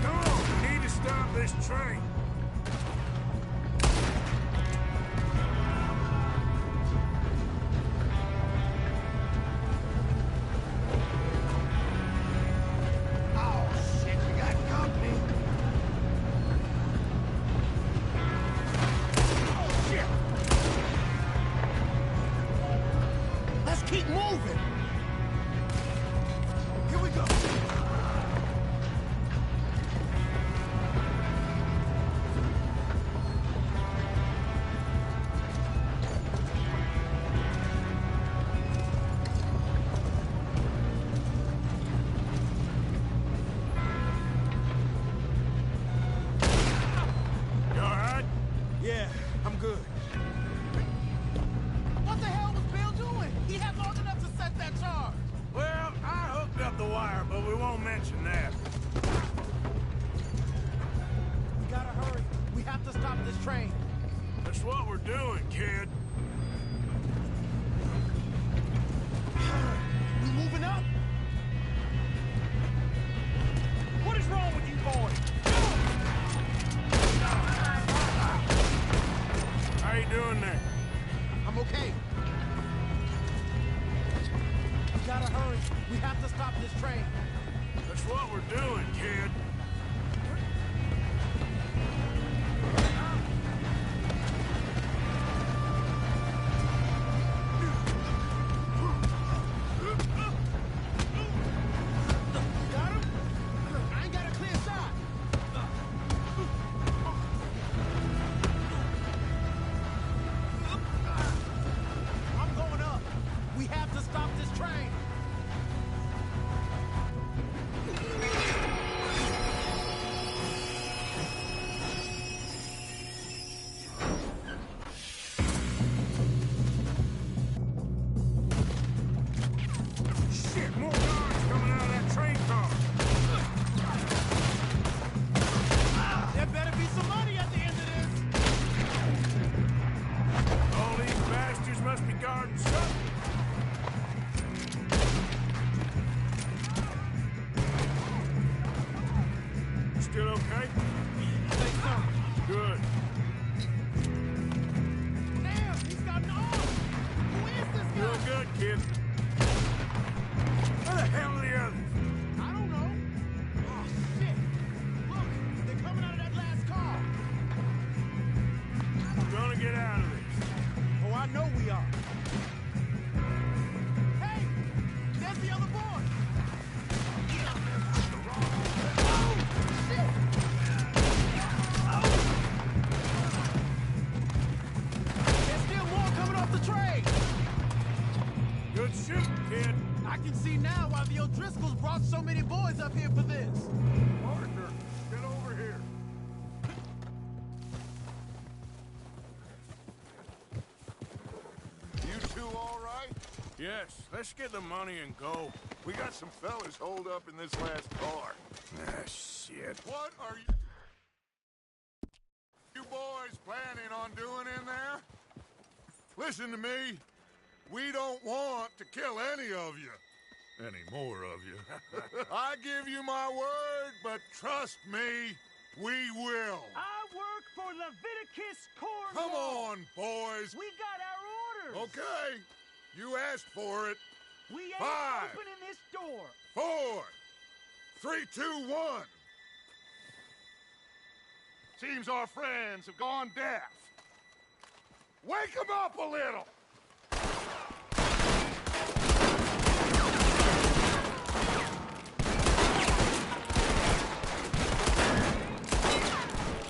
Come on, we need to stop this train. Oh, shit, you got company. Oh, shit. Let's keep moving. Here we go. You all right? Yeah, I'm good. What the hell was Bill doing? He had long enough to set that charge. Well, I hooked up the wire, but we won't mention that. We gotta hurry. We have to stop this train. That's what we're doing, kid. We moving up? What is wrong with you boys? How you doing there? I'm okay. We gotta hurry. We have to stop this train. That's what we're doing, kid. Got him? I ain't got a clear shot. I'm going up. We have to stop this train. Shit, more guards coming out of that train car. There better be some money at the end of this. All these bastards must be guarding something. Still okay? I think so. Good. Damn, he's got an arm. Who is this guy? Real good, kid. Where the hell are the others? I don't know. Oh, shit. Look, they're coming out of that last car. brought so many boys up here for this. Partner, get over here. You two all right? Yes, let's get the money and go. We got some fellas holed up in this last car. Ah, shit. What are you boys planning on doing in there? Listen to me. We don't want to kill any of you. Any more of you. I give you my word, but trust me, we will. I work for Leviticus Corps. Come on, boys. We got our orders. Okay. You asked for it. We ain't 5, opening this door. 4, 3, 2, 1. Seems our friends have gone deaf. Wake them up a little.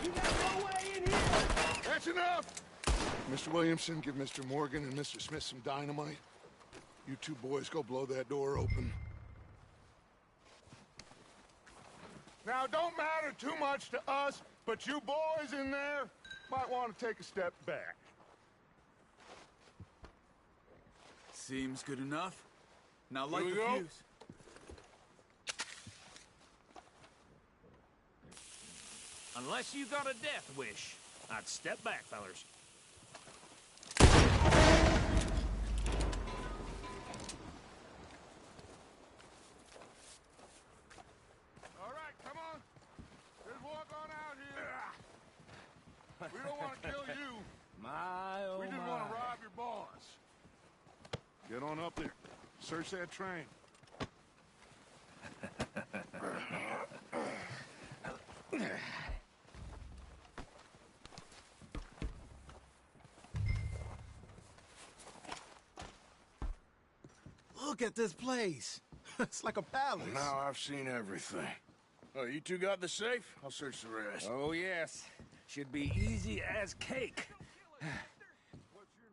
You got no way in here. That's enough. Mr. Williamson, give Mr. Morgan and Mr. Smith some dynamite. You two boys go blow that door open. Now, don't matter too much to us, but you boys in there might want to take a step back. Seems good enough. Now light Here we the go. fuse. Unless you got a death wish, I'd step back, fellers. All right, come on. Just walk on out here. We don't want to kill you. My, oh We just want to rob your boss. Get on up there. Search that train. Look at this place. It's like a palace. Now I've seen everything. Oh, you two got the safe? I'll search the rest. Oh, yes. Should be easy as cake.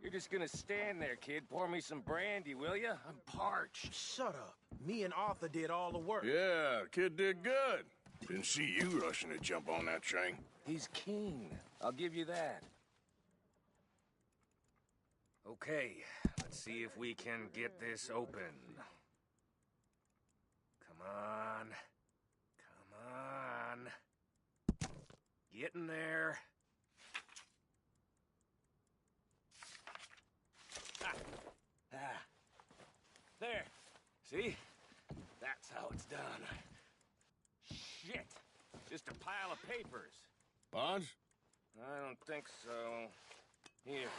You're just gonna stand there, kid. Pour me some brandy, will you? I'm parched. Shut up. Me and Arthur did all the work. Yeah, the kid did good. Didn't see you rushing to jump on that train. He's keen. I'll give you that. Okay, let's see if we can get this open. Come on. Come on. Get in there. Ah. There. See? That's how it's done. Shit. Just a pile of papers. Bonds? I don't think so. Here,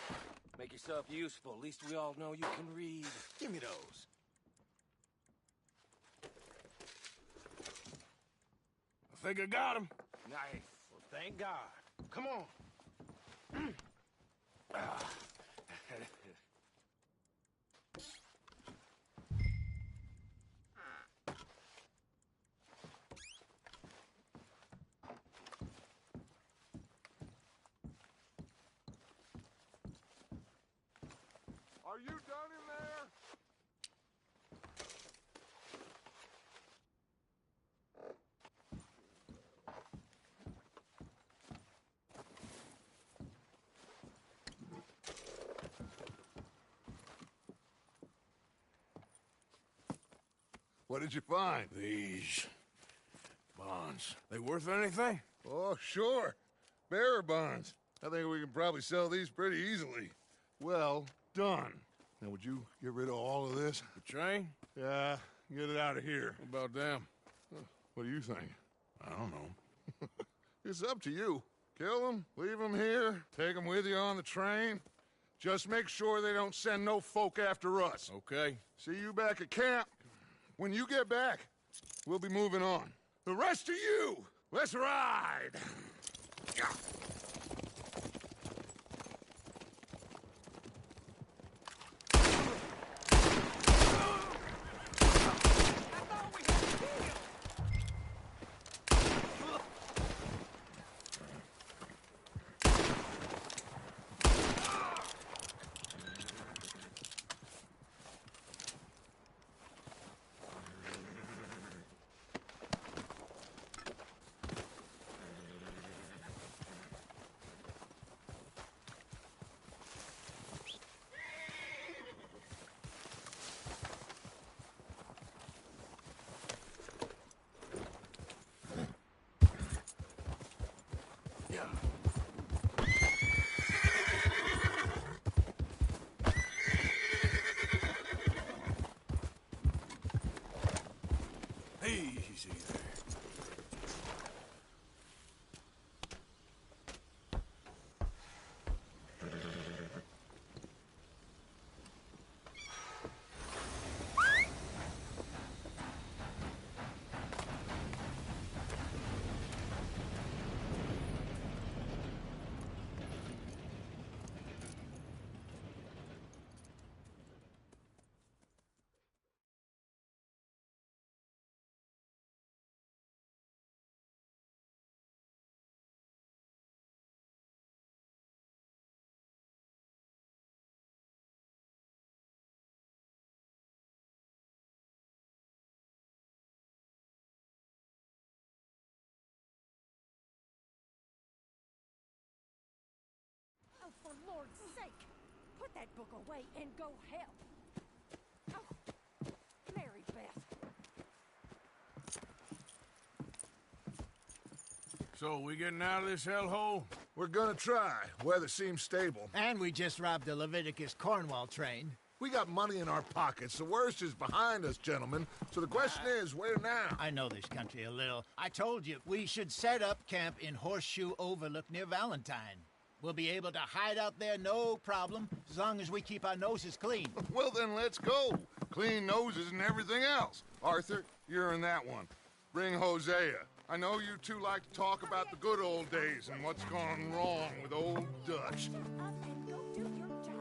make yourself useful. At least we all know you can read. Give me those. I think I got him. Nice. Well, thank God. Come on. Are you done in there? What did you find? These bonds. They worth anything? Oh, sure. Bearer bonds. I think we can probably sell these pretty easily. Well done. Now, would you get rid of all of this? The train? Yeah, get it out of here. What about them? What do you think? I don't know. It's up to you. Kill them, leave them here, take them with you on the train. Just make sure they don't send no folk after us. Okay. See you back at camp. When you get back, we'll be moving on. The rest of you, let's ride! Easy there. Oh, for Lord's sake, put that book away and go help. Oh, Mary Beth. So, we getting out of this hellhole? We're gonna try. Weather seems stable. And we just robbed a Leviticus Cornwall train. We got money in our pockets. The worst is behind us, gentlemen. So the question is, where now? I know this country a little. I told you, we should set up camp in Horseshoe Overlook near Valentine. We'll be able to hide out there, no problem, as long as we keep our noses clean. Well, then let's go. Clean noses and everything else. Arthur, you're in that one. Bring Hosea. I know you two like to talk about the good old days and what's gone wrong with old Dutch. Up and go do your job.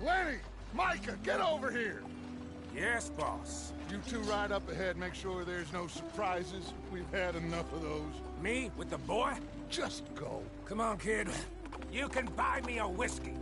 Lenny! Micah, get over here! Yes, boss. You two ride up ahead, make sure there's no surprises. We've had enough of those. Me with the boy? Just go. Come on, kid. You can buy me a whiskey.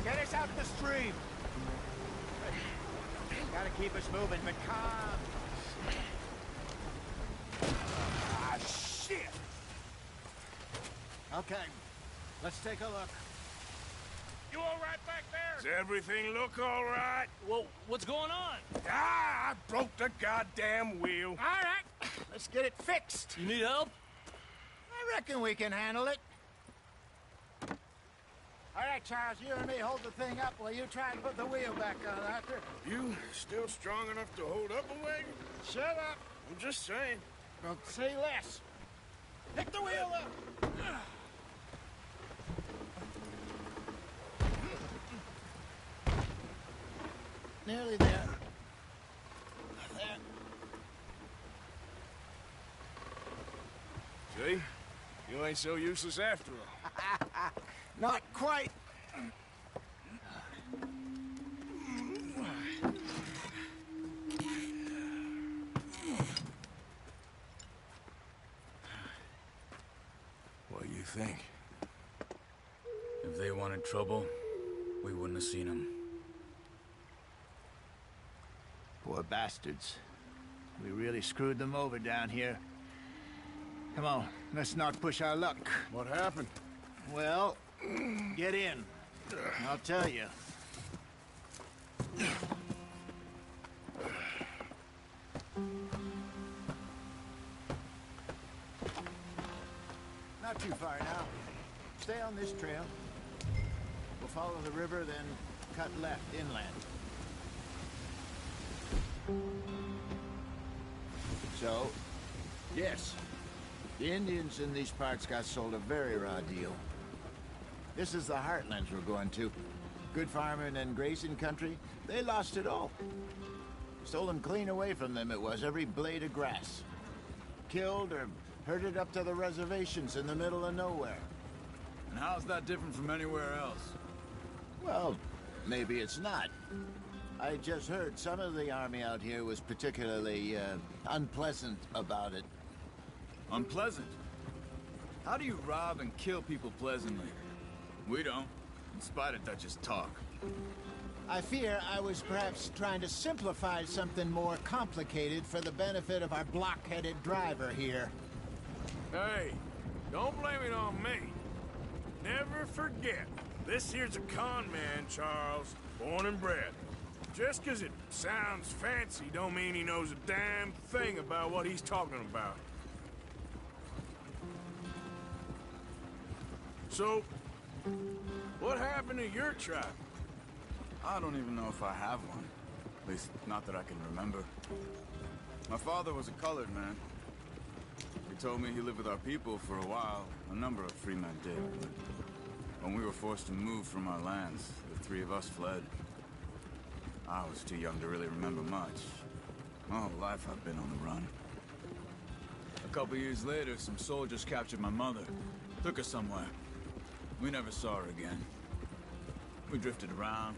Get us out the stream. Gotta keep us moving, but calm. Ah, shit! Okay, let's take a look. You all right back there? Does everything look all right? Well, what's going on? Ah, I broke the goddamn wheel. All right, let's get it fixed. You need help? I reckon we can handle it. All right, Charles, you and me hold the thing up while you try and put the wheel back on, Arthur. You still strong enough to hold up a wagon? Shut up. I'm just saying. Well, say less. Pick the wheel up. Nearly there. There. See? You ain't so useless after all. Not quite. What do you think? If they wanted trouble, we wouldn't have seen them. Poor bastards. We really screwed them over down here. Come on, let's not push our luck. What happened? Well, get in. I'll tell you. Not too far now. Stay on this trail. We'll follow the river, then cut left inland. So, yes, the Indians in these parts got sold a very raw deal. This is the heartlands we're going to. Good farming and grazing country, they lost it all. Stolen clean away from them it was, every blade of grass. Killed or herded up to the reservations in the middle of nowhere. And how's that different from anywhere else? Well, maybe it's not. I just heard some of the army out here was particularly, unpleasant about it. Unpleasant? How do you rob and kill people pleasantly? We don't, in spite of Dutch's talk. I fear I was perhaps trying to simplify something more complicated for the benefit of our block-headed driver here. Hey, don't blame it on me. Never forget, this here's a con man, Charles, born and bred. Just 'cause it sounds fancy don't mean he knows a damn thing about what he's talking about. So, what happened to your tribe? I don't even know if I have one. At least, not that I can remember. My father was a colored man. He told me he lived with our people for a while. A number of free men did. When we were forced to move from our lands, the three of us fled. I was too young to really remember much. My whole life I've been on the run. A couple years later, some soldiers captured my mother. Took her somewhere. We never saw her again. We drifted around.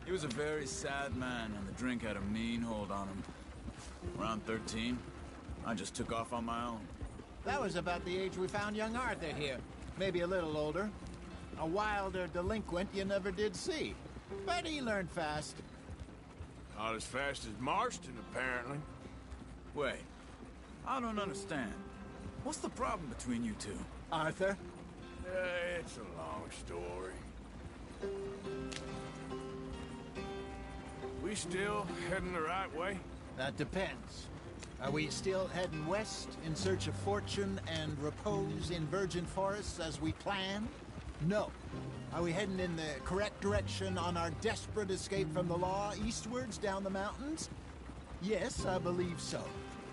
He was a very sad man, and the drink had a mean hold on him. Around 13, I just took off on my own. That was about the age we found young Arthur here. Maybe a little older. A wilder delinquent you never did see. But he learned fast. Not as fast as Marston, apparently. Wait, I don't understand. What's the problem between you two? Arthur? It's a long story. We still heading the right way? That depends. Are we still heading west in search of fortune and repose in virgin forests as we planned? No. Are we heading in the correct direction on our desperate escape from the law eastwards down the mountains? Yes, I believe so.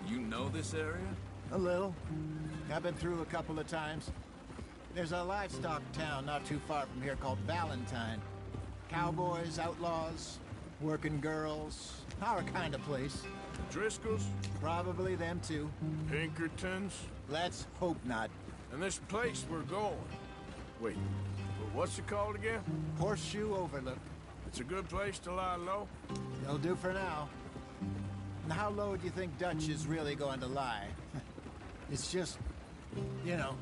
You know this area? A little. I've been through a couple of times. There's a livestock town not too far from here called Valentine. Cowboys, outlaws, working girls, our kind of place. Driscolls? Probably them too. Pinkertons? Let's hope not. And this place we're going. Wait, what's it called again? Horseshoe Overlook. It's a good place to lie low? It'll do for now. And how low do you think Dutch is really going to lie? It's just, you know,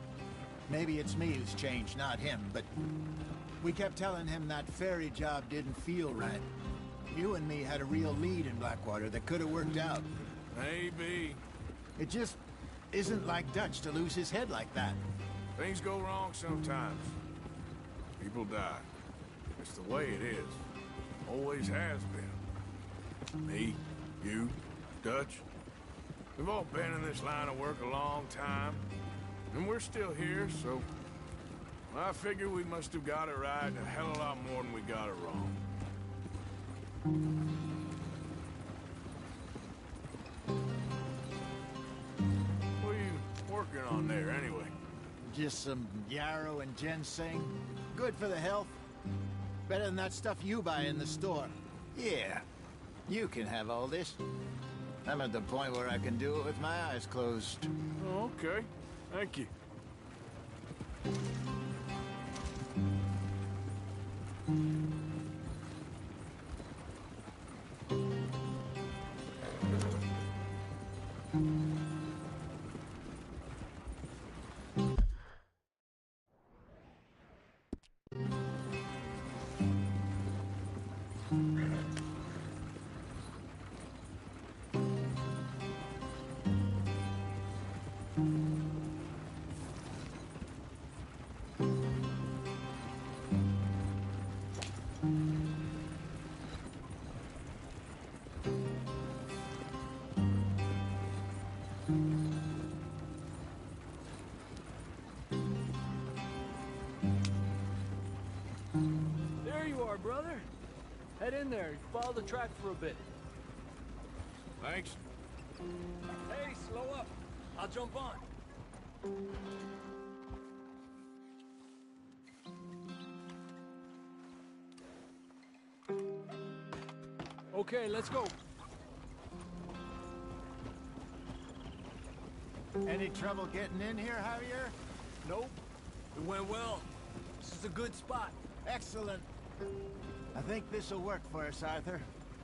maybe it's me who's changed, not him, but we kept telling him that ferry job didn't feel right. You and me had a real lead in Blackwater that could have worked out. Maybe. It just isn't like Dutch to lose his head like that. Things go wrong sometimes. People die. It's the way it is. Always has been. Me, you, Dutch. We've all been in this line of work a long time. And we're still here, so... I figure we must have got it right a hell of a lot more than we got it wrong. What are you working on there, anyway? Just some yarrow and ginseng. Good for the health. Better than that stuff you buy in the store. Yeah, you can have all this. I'm at the point where I can do it with my eyes closed. Okay, thank you. There you are, brother. Head in there. Follow the track for a bit. Thanks. Hey, slow up. I'll jump on. Okay, let's go. Any trouble getting in here, Javier? Nope. It went well. This is a good spot. Excellent. I think this'll work for us, Arthur.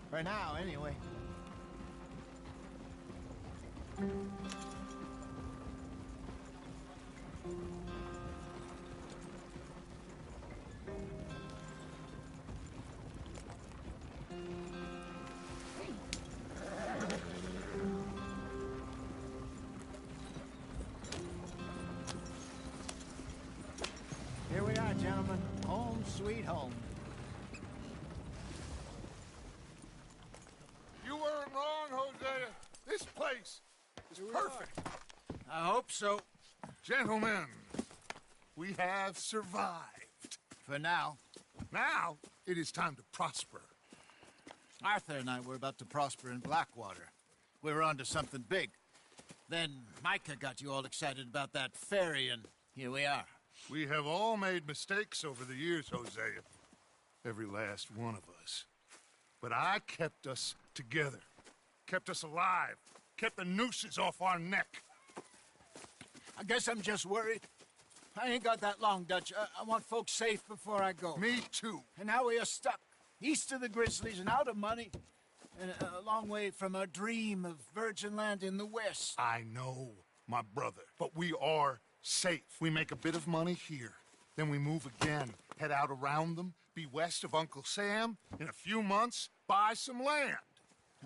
For now, anyway. Here we are, gentlemen. Home sweet home. You weren't wrong, Hosea. This place is perfect. I hope so. Gentlemen, we have survived. For now. Now, it is time to prosper. Arthur and I were about to prosper in Blackwater. We were onto something big. Then Micah got you all excited about that ferry, and here we are. We have all made mistakes over the years, Hosea. Every last one of us. But I kept us together. Kept us alive. Kept the nooses off our neck. I guess I'm just worried. I ain't got that long, Dutch. I want folks safe before I go. Me too. And now we are stuck. East of the Grizzlies and out of money. And a long way from our dream of virgin land in the west. I know, my brother. But we are safe. We make a bit of money here. Then we move again. Head out around them. Be west of Uncle Sam. In a few months, buy some land.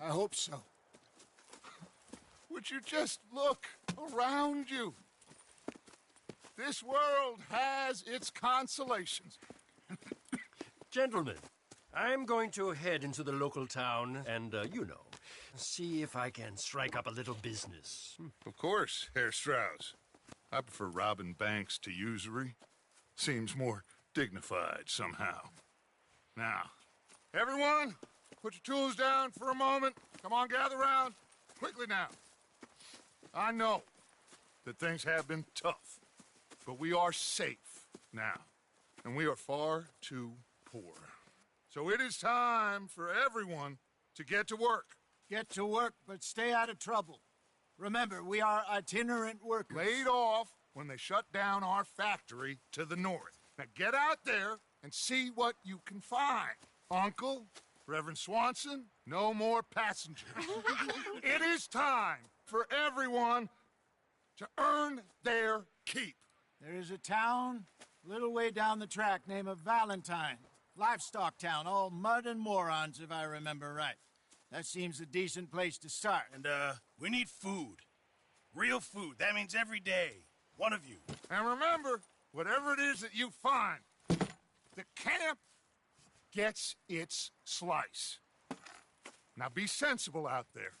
I hope so. Would you just look around you? This world has its consolations. Gentlemen, I'm going to head into the local town and, see if I can strike up a little business. Of course, Herr Strauss. I prefer robbing banks to usury. Seems more dignified somehow. Now, everyone, put your tools down for a moment. Come on, gather round. Quickly now. I know that things have been tough, but we are safe now, and we are far too poor. So it is time for everyone to get to work. Get to work, but stay out of trouble. Remember, we are itinerant workers. Laid off when they shut down our factory to the north. Now get out there and see what you can find. Uncle, Reverend Swanson, no more passengers. It is time for everyone to earn their keep. There is a town a little way down the track named Valentine. Livestock town, all mud and morons, if I remember right. That seems a decent place to start. And, we need food. Real food. That means every day. One of you. And remember, whatever it is that you find, the camp gets its slice. Now be sensible out there.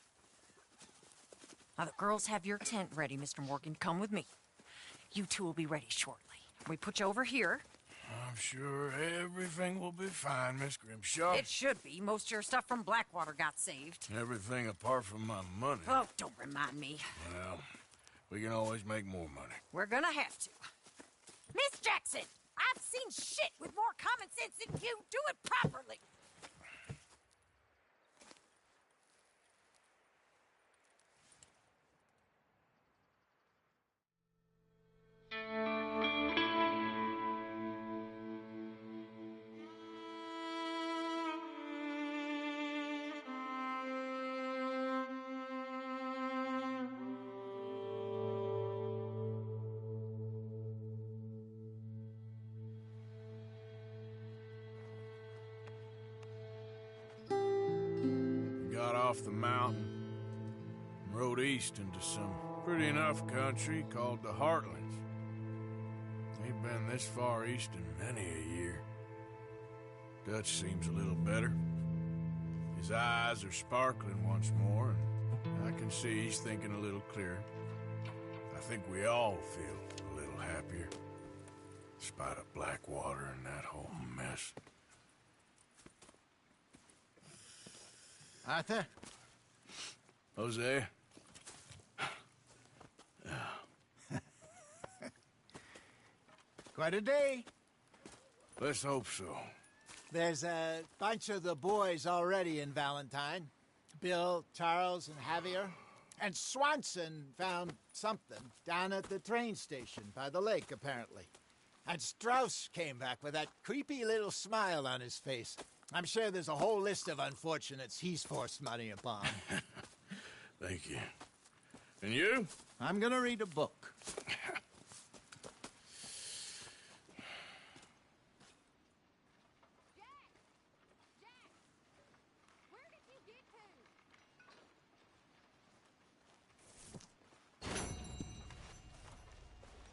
Now, the girls have your tent ready, Mr. Morgan. Come with me. You two will be ready shortly. We put you over here. I'm sure everything will be fine, Miss Grimshaw. It should be. Most of your stuff from Blackwater got saved. Everything apart from my money. Oh, don't remind me. Well, we can always make more money. We're gonna have to. Miss Jackson, I've seen shit with more common sense than you. Do it properly. Got off the mountain and rode east into some pretty enough country called the Heartlands. Ain't been this far east in many a year. Dutch seems a little better. His eyes are sparkling once more, and I can see he's thinking a little clearer. I think we all feel a little happier, despite of Blackwater and that whole mess. Arthur? Jose? Quite a day. Let's hope so. There's a bunch of the boys already in Valentine. Bill, Charles, and Javier. And Swanson found something down at the train station by the lake, apparently. And Strauss came back with that creepy little smile on his face. I'm sure there's a whole list of unfortunates he's forced money upon. Thank you. And you? I'm gonna read a book.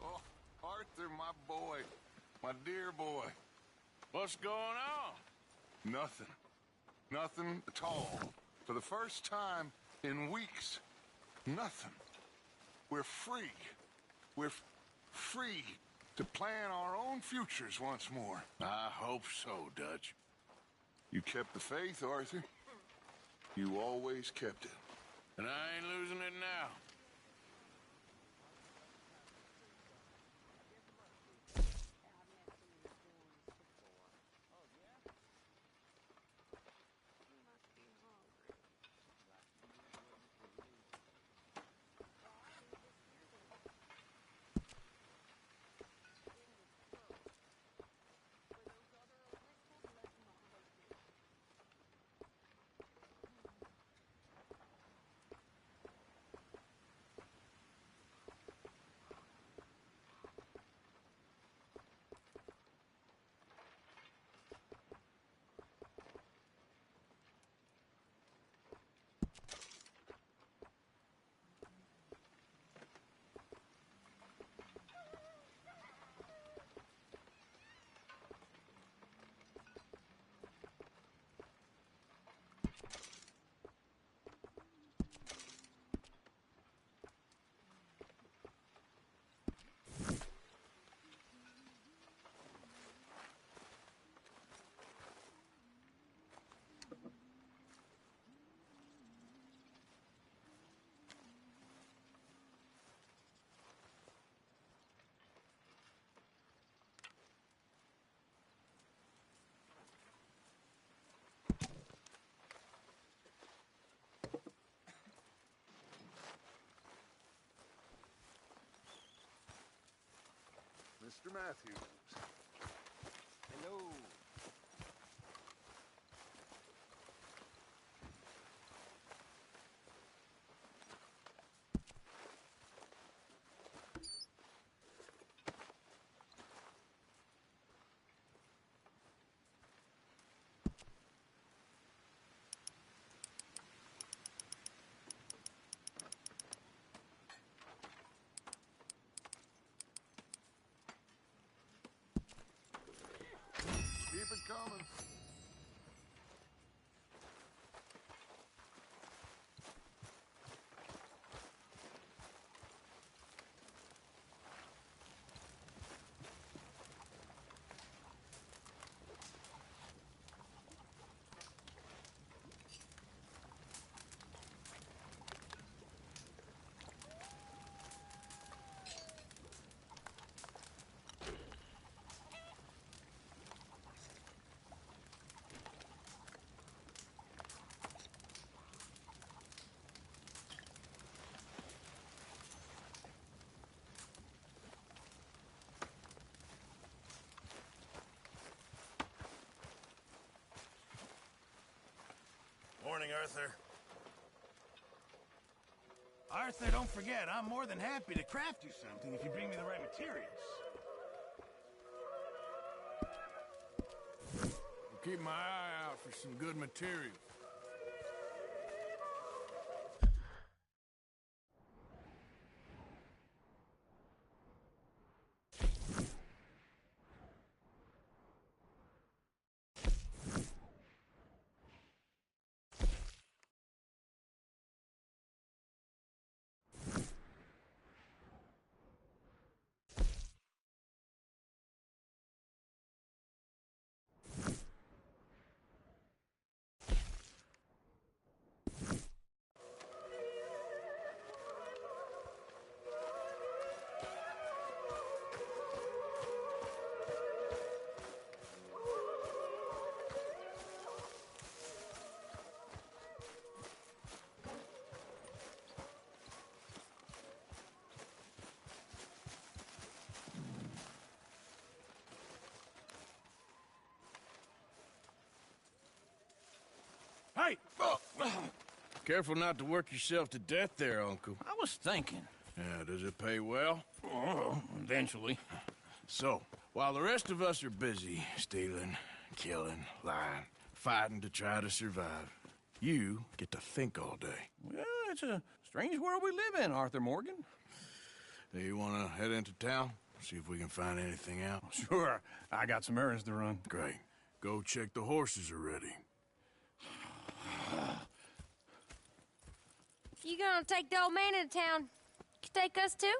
Oh, Arthur, my boy. My dear boy. What's going on? Nothing. Nothing at all. For the first time in weeks. Nothing. We're free. We're free to plan our own futures once more. I hope so, Dutch. You kept the faith, Arthur. You always kept it. And I ain't losing it now. Mr. Matthews. Hello. Keep it coming. Morning, Arthur. Arthur, don't forget, I'm more than happy to craft you something if you bring me the right materials. I'll keep my eye out for some good material. right! Careful not to work yourself to death there, Uncle. I was thinking. Yeah, does it pay well? Oh, eventually. So, while the rest of us are busy stealing, killing, lying, fighting to try to survive, you get to think all day. Well, it's a strange world we live in, Arthur Morgan. Do you want to head into town? See if we can find anything out? Sure. I got some errands to run. Great. Go check the horses are ready. You gonna take the old man into town? You take us too?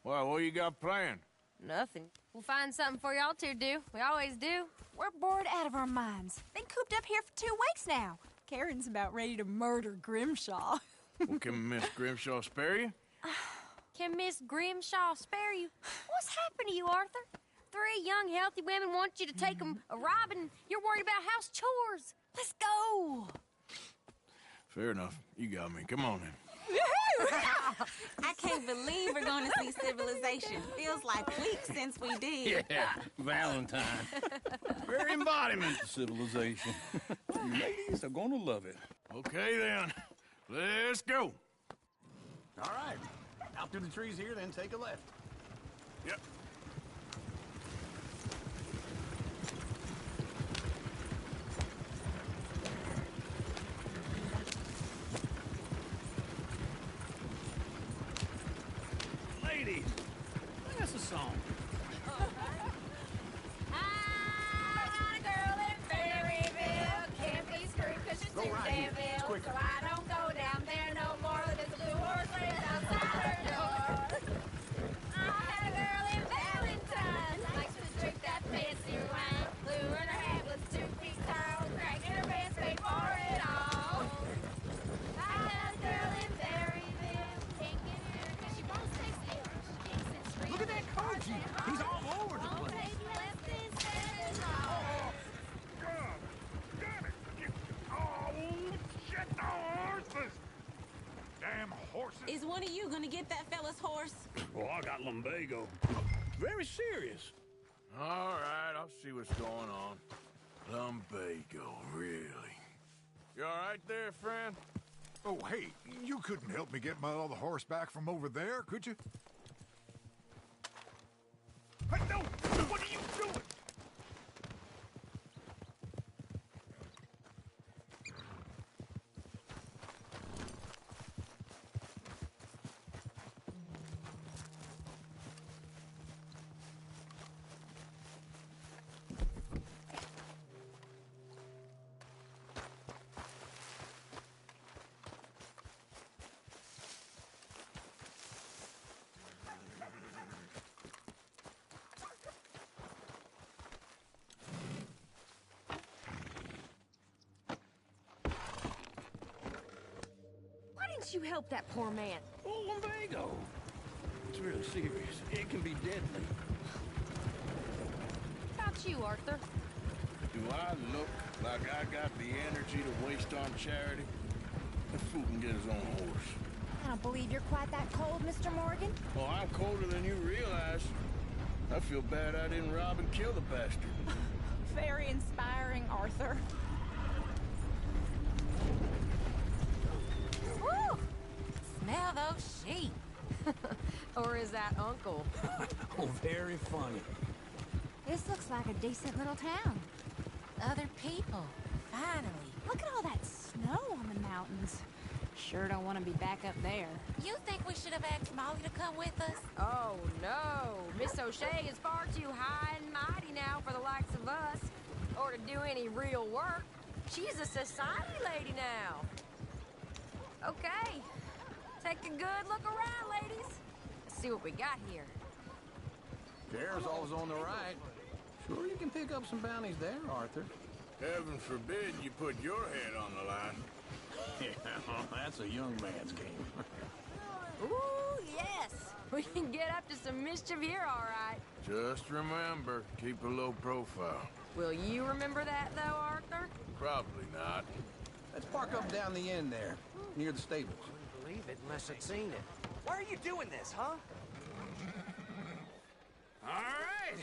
Well, what you got planned? Nothing. We'll find something for y'all two to do. We always do. We're bored out of our minds. Been cooped up here for 2 weeks now. Karen's about ready to murder Grimshaw. Well, can Miss Grimshaw spare you? Can Miss Grimshaw spare you? What's happened to you, Arthur? 3 young, healthy women want you to take them a robbing. You're worried about house chores. Let's go. Fair enough. You got me. Come on then. I can't believe we're going to see civilization. Feels like weeks since we did. Yeah, Valentine. Very embodiment of civilization. You ladies are gonna love it. Okay then. Let's go. All right. Out through the trees here, then take a left. Yep. Ladies, sing us a song. I got a girl in Berryville. Can't be screwed 'cause she's too damn ill. So I don't go down there no more. There's a blue horse laid outside her door. I had a girl in Valentine. Likes to drink that fancy wine. Blue in her hair was 2 feet tall. Crack in her pants, paid for it all. I had a girl in Berryville. Can't get her 'cause she won't stay still. She kicks and screams. Look at that coach. He's all over the place. Damn horses! Is one of you going to get that fella's horse? Oh, I got lumbago. Very serious. All right, I'll see what's going on. Lumbago, really? You all right there, friend? Oh, hey, you couldn't help me get my other horse back from over there, could you? Hey, no! What are you doing? You help that poor man. Oh, lumbago. It's really serious. It can be deadly. How about you, Arthur? Do I look like I got the energy to waste on charity? That fool can get his own horse. I don't believe you're quite that cold, Mr. Morgan. Oh, I'm colder than you realize. I feel bad I didn't rob and kill the bastard. Very inspiring, Arthur. Woo! Smell those sheep. Or is that Uncle? Oh, very funny. This looks like a decent little town. Other people, finally. Look at all that snow on the mountains. Sure don't want to be back up there. You think we should have asked Molly to come with us? Oh, no. Miss O'Shea is far too high and mighty now for the likes of us, or to do any real work. She's a society lady now. Okay. Take a good look around, ladies. Let's see what we got here. Chair's always on the right. Sure you can pick up some bounties there, Arthur. Heaven forbid you put your head on the line. Yeah, that's a young man's game. Ooh, yes. We can get up to some mischief here, all right. Just remember, keep a low profile. Will you remember that, though, Arthur? Probably not. Let's park up down the end there, near the stables. Wouldn't believe it unless I'd seen it. Why are you doing this, huh? All right.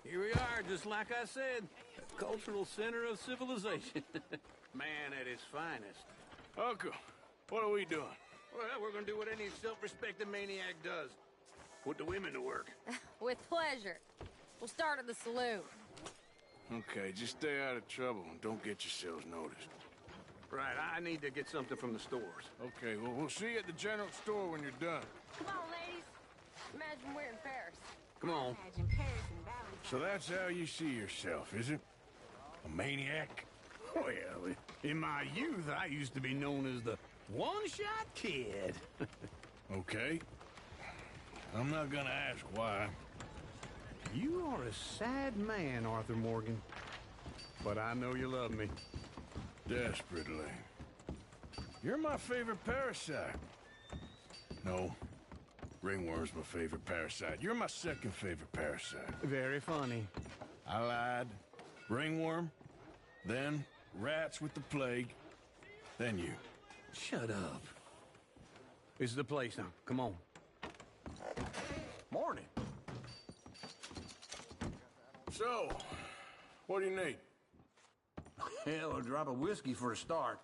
Here we are, just like I said. The cultural center of civilization. Man at his finest. Uncle, what are we doing? Well, we're gonna do what any self-respecting maniac does. Put the women to work. With pleasure. We'll start at the saloon. Okay, just stay out of trouble and don't get yourselves noticed. Right, I need to get something from the stores. Okay, well, we'll see you at the general store when you're done. Come on, ladies. Imagine we're in Paris. Come on. Imagine Paris and Valentine. So that's how you see yourself, is it? A maniac? Well, in my youth, I used to be known as the one-shot kid. Okay. I'm not gonna ask why. You are a sad man, Arthur Morgan. But I know you love me. Desperately. You're my favorite parasite. No. Ringworm's my favorite parasite. You're my second favorite parasite. Very funny. I lied. Ringworm, then rats with the plague, then you. Shut up. This is the place now. Come on. Morning. So, what do you need? Hell, a drop of whiskey for a start.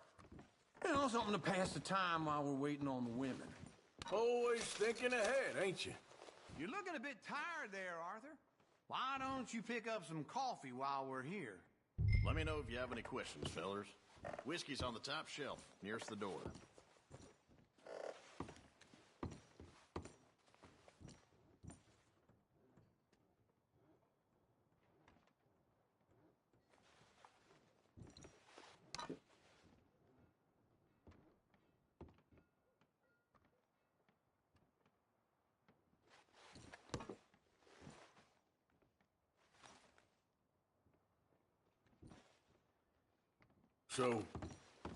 You know, something to pass the time while we're waiting on the women. Always thinking ahead, ain't you? You're looking a bit tired there, Arthur. Why don't you pick up some coffee while we're here? Let me know if you have any questions, fellers. Whiskey's on the top shelf, nearest the door. So,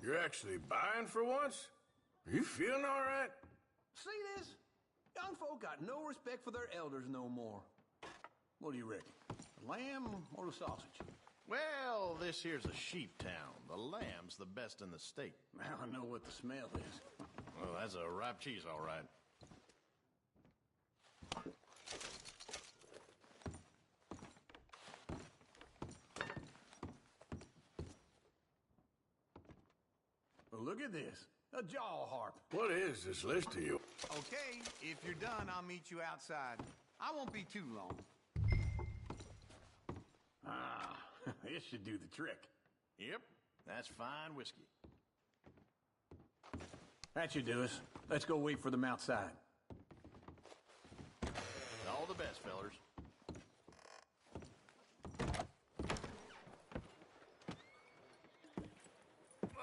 you're actually buying for once? Are you feeling all right? See this? Young folk got no respect for their elders no more. What do you reckon? The lamb or the sausage? Well, this here's a sheep town. The lamb's the best in the state. Now I know what the smell is. Well, that's a ripe cheese, all right. Well, look at this. A jaw harp. What is this list to you? Okay, if you're done, I'll meet you outside. I won't be too long. Ah, this should do the trick. Yep, that's fine whiskey. That should do us. Let's go wait for them outside. All the best, fellers.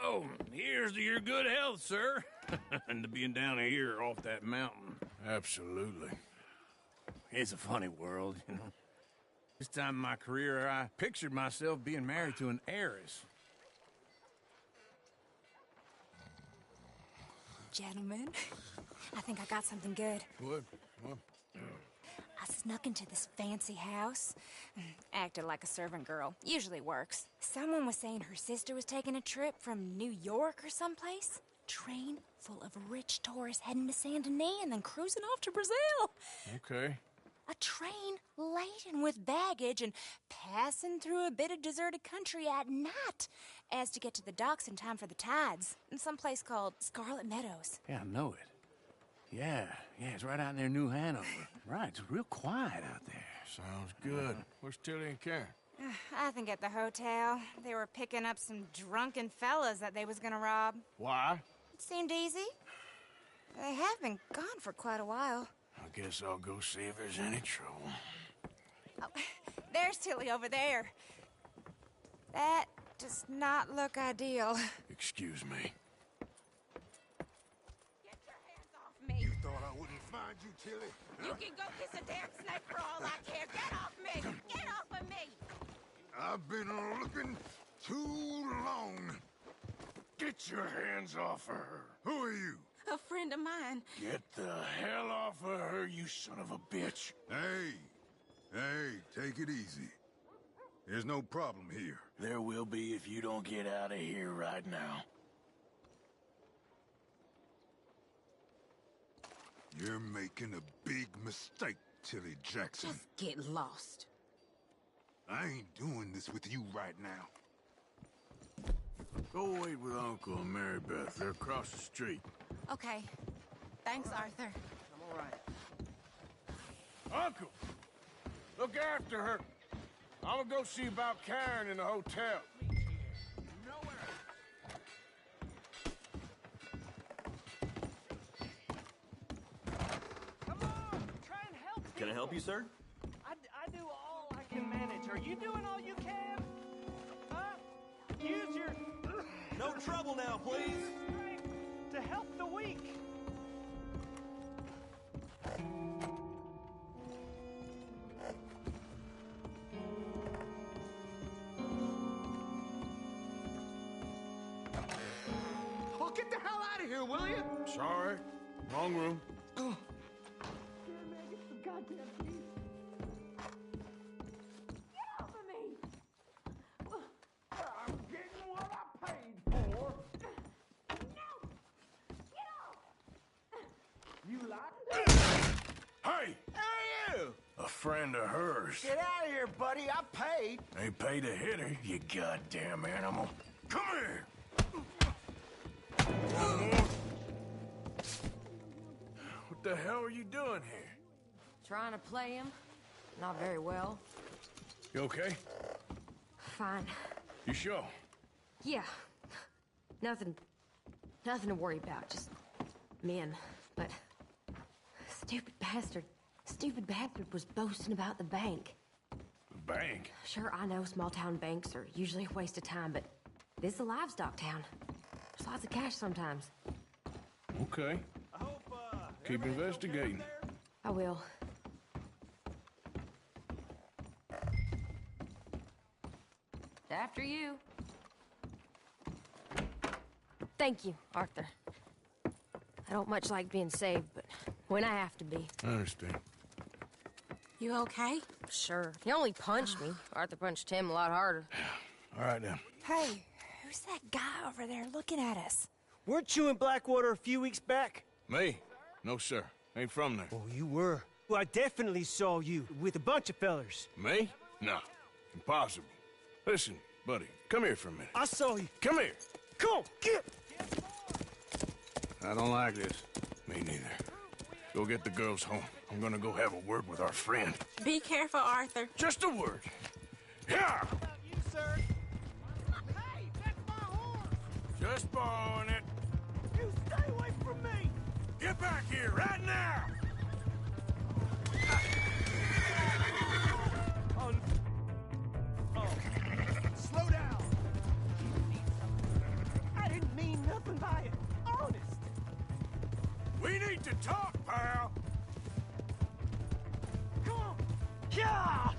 Oh, here's to your good health, sir. And to being down here off that mountain. Absolutely. It's a funny world, you know. This time in my career, I pictured myself being married to an heiress. Gentlemen, I think I got something good. What? I snuck into this fancy house. Acted like a servant girl. Usually works. Someone was saying her sister was taking a trip from New York or someplace. Train full of rich tourists heading to Saint Denis and then cruising off to Brazil. Okay. A train laden with baggage and passing through a bit of deserted country at night as to get to the docks in time for the tides in some place called Scarlet Meadows. Yeah, I know it. Yeah, it's right out near New Hanover. Right, it's real quiet out there. Sounds good. Where's Tilly and Karen? I think at the hotel. They were picking up some drunken fellas that they was gonna rob. Why? It seemed easy. They have been gone for quite a while. I guess I'll go see if there's any trouble. Oh, there's Tilly over there. That does not look ideal. Excuse me. Me. You thought I wouldn't find you, Tilly? You can go kiss a damn snake for all I care. Get off me! Get off of me! I've been looking too long. Get your hands off of her. Who are you? A friend of mine. Get the hell off of her, you son of a bitch. Hey, take it easy. There's no problem here. There will be if you don't get out of here right now. You're making a big mistake, Tilly Jackson. Just get lost. I ain't doing this with you right now. Go wait with Uncle and Mary Beth. They're across the street. Okay. Thanks, Arthur. I'm all right. Uncle! Look after her. I'm gonna go see about Karen in the hotel. Come on, try and help Can I help you, sir? I do all I can manage. Are you doing all you can? Huh? Use your No trouble now, please. strength to help the weak. Oh, get the hell out of here, will you? Sorry. Wrong room. I'm getting what I paid for. You like Hey! Who are you? A friend of hers. Get out of here, buddy. I paid. Ain't paid to hit her, you goddamn animal. Come here! What the hell are you doing here? Trying to play him. Not very well. You okay? Fine. You sure? Yeah. Nothing to worry about. Just men. But stupid bastard was boasting about the bank. The bank? Sure, I know small town banks are usually a waste of time, but this is a livestock town. There's lots of cash sometimes. Okay. Keep investigating. I will. After you. Thank you, Arthur. I don't much like being saved, but when I have to be. I understand. You okay? Sure. He only punched me. Arthur punched him a lot harder. All right, then. Hey, who's that guy over there looking at us? Weren't you in Blackwater a few weeks back? Me? No, sir. Ain't from there. Oh, you were. Well, I definitely saw you with a bunch of fellers. Me? No. Impossible. Listen, buddy, come here for a minute. I saw you. Come here. Come on, get! I don't like this. Me neither. Go get the girls home. I'm gonna go have a word with our friend. Be careful, Arthur. Just a word. Yeah! You, sir. Hey, that's my horse! Just borrowing it. You stay away from me! Get back here right now! Oh, slow down. I didn't mean nothing by it. Honest. We need to talk, pal. Come on. Yeah!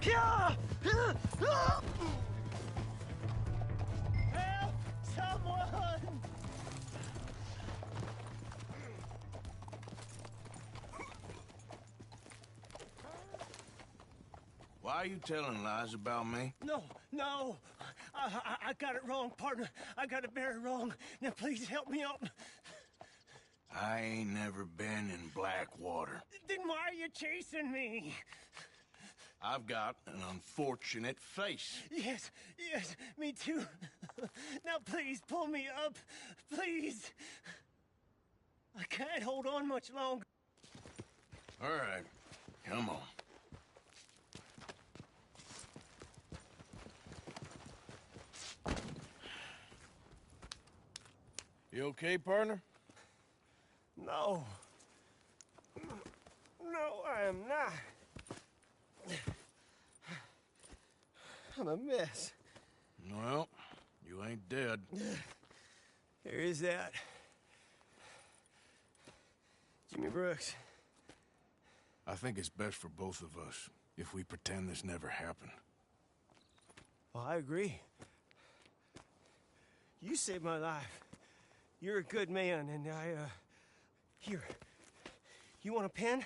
Yeah! Help! Someone! Why are you telling lies about me? No. I got it wrong, partner. I got it very wrong. Now, please help me out. I ain't never been in Blackwater. Then why are you chasing me? I've got an unfortunate face. Yes, me too. Now, please, pull me up. Please. I can't hold on much longer. All right, come on. You okay, partner? No. No, I am not. I'm a mess. Well, you ain't dead. There is that. Jimmy Brooks. I think it's best for both of us if we pretend this never happened. Well, I agree. You saved my life. You're a good man, and here. You want a pen?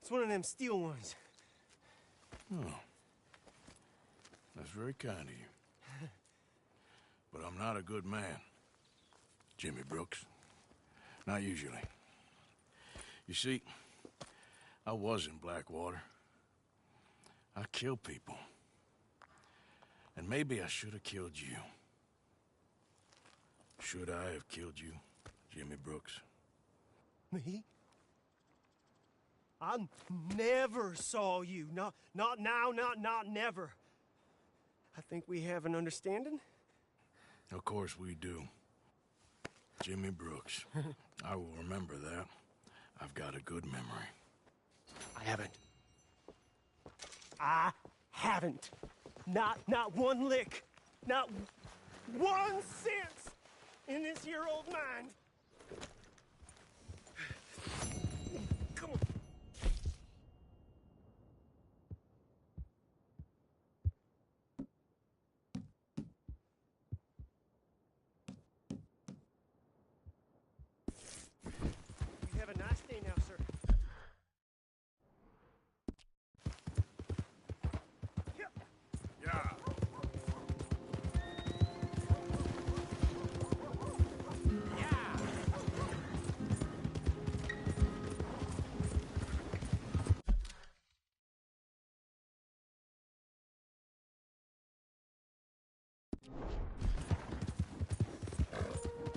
It's one of them steel ones. Oh. That's very kind of you. But I'm not a good man, Jimmy Brooks. Not usually. You see, I was in Blackwater. I killed people. And maybe I should have killed you. Should I have killed you, Jimmy Brooks? Me? I never saw you. Not now, not never. I think we have an understanding. Of course we do. Jimmy Brooks. I will remember that. I've got a good memory. I haven't. Not one lick. Not 1 cent in this year old mind. Come on. You have a nice day now, sir.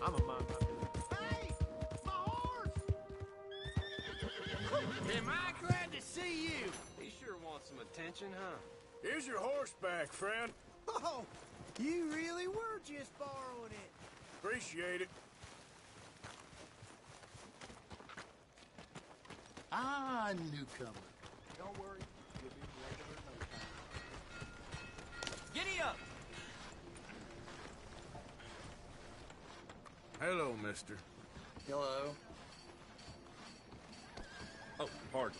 I'm a mind my business. Hey! My horse! Am I glad to see you? He sure wants some attention, huh? Here's your horseback, friend. Oh, you really were just borrowing it. Appreciate it. Ah, newcomer. Don't worry, you'll be regular in no time. Giddy up! Hello, mister. Hello. Oh, pardon.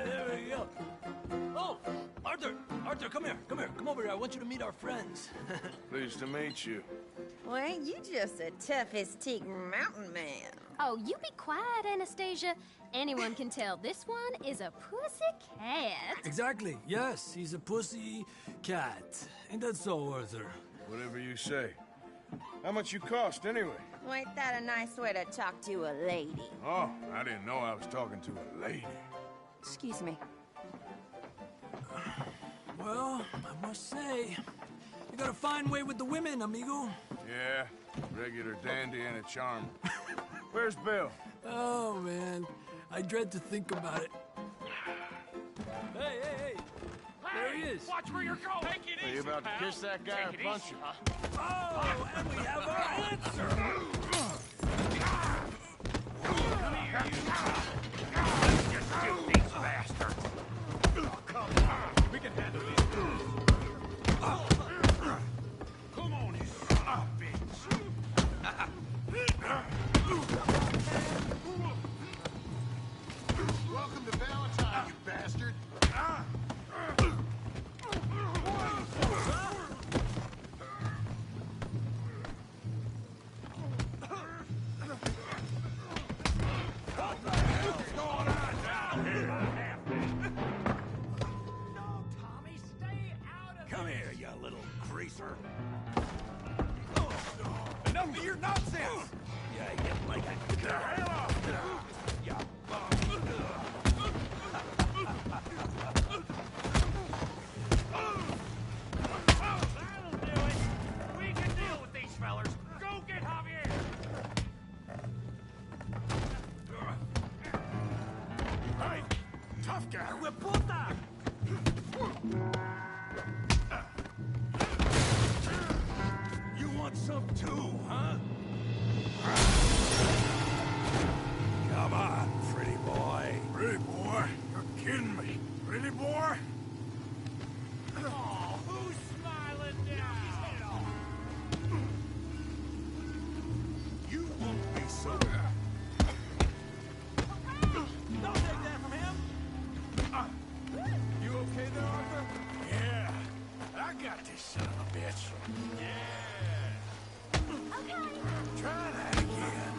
There we go. Oh, Arthur, come here. Come over here. I want you to meet our friends. Pleased to meet you. Well, ain't you just a tough as teak mountain man? Oh, you be quiet, Anastasia. Anyone can tell this one is a pussy cat. Exactly. Yes, he's a pussy cat. Ain't that so, Arthur? Whatever you say. How much you cost, anyway? Well, ain't that a nice way to talk to a lady? Oh, I didn't know I was talking to a lady. Excuse me. Well, I must say, you got a fine way with the women, amigo. Yeah, regular dandy and a charmer. Where's Bill? Oh, man. I dread to think about it. Hey! There he is. Watch where you're going. Take it Are you about to kiss that guy or punch him? Oh, and we have our answer. Just shoot these bastards. Come on. We can handle this. Come on, you son of a bitch. Welcome to Valentine, you bastard. Come here, you little greaser. Enough of your nonsense! Yeah, you like it. Get the hell off! You bum. That'll do it. We can deal with these fellers. Go get Javier! Hey, tough guy. Hueputa! You want some too, huh? Come on, pretty boy. Pretty boy? You're kidding me. Pretty boy? Oh, who's smiling now? You won't be so... Don't take that from him! You okay there, Arthur? Yeah. I got this son of a bitch. Yeah. Okay. Try that again.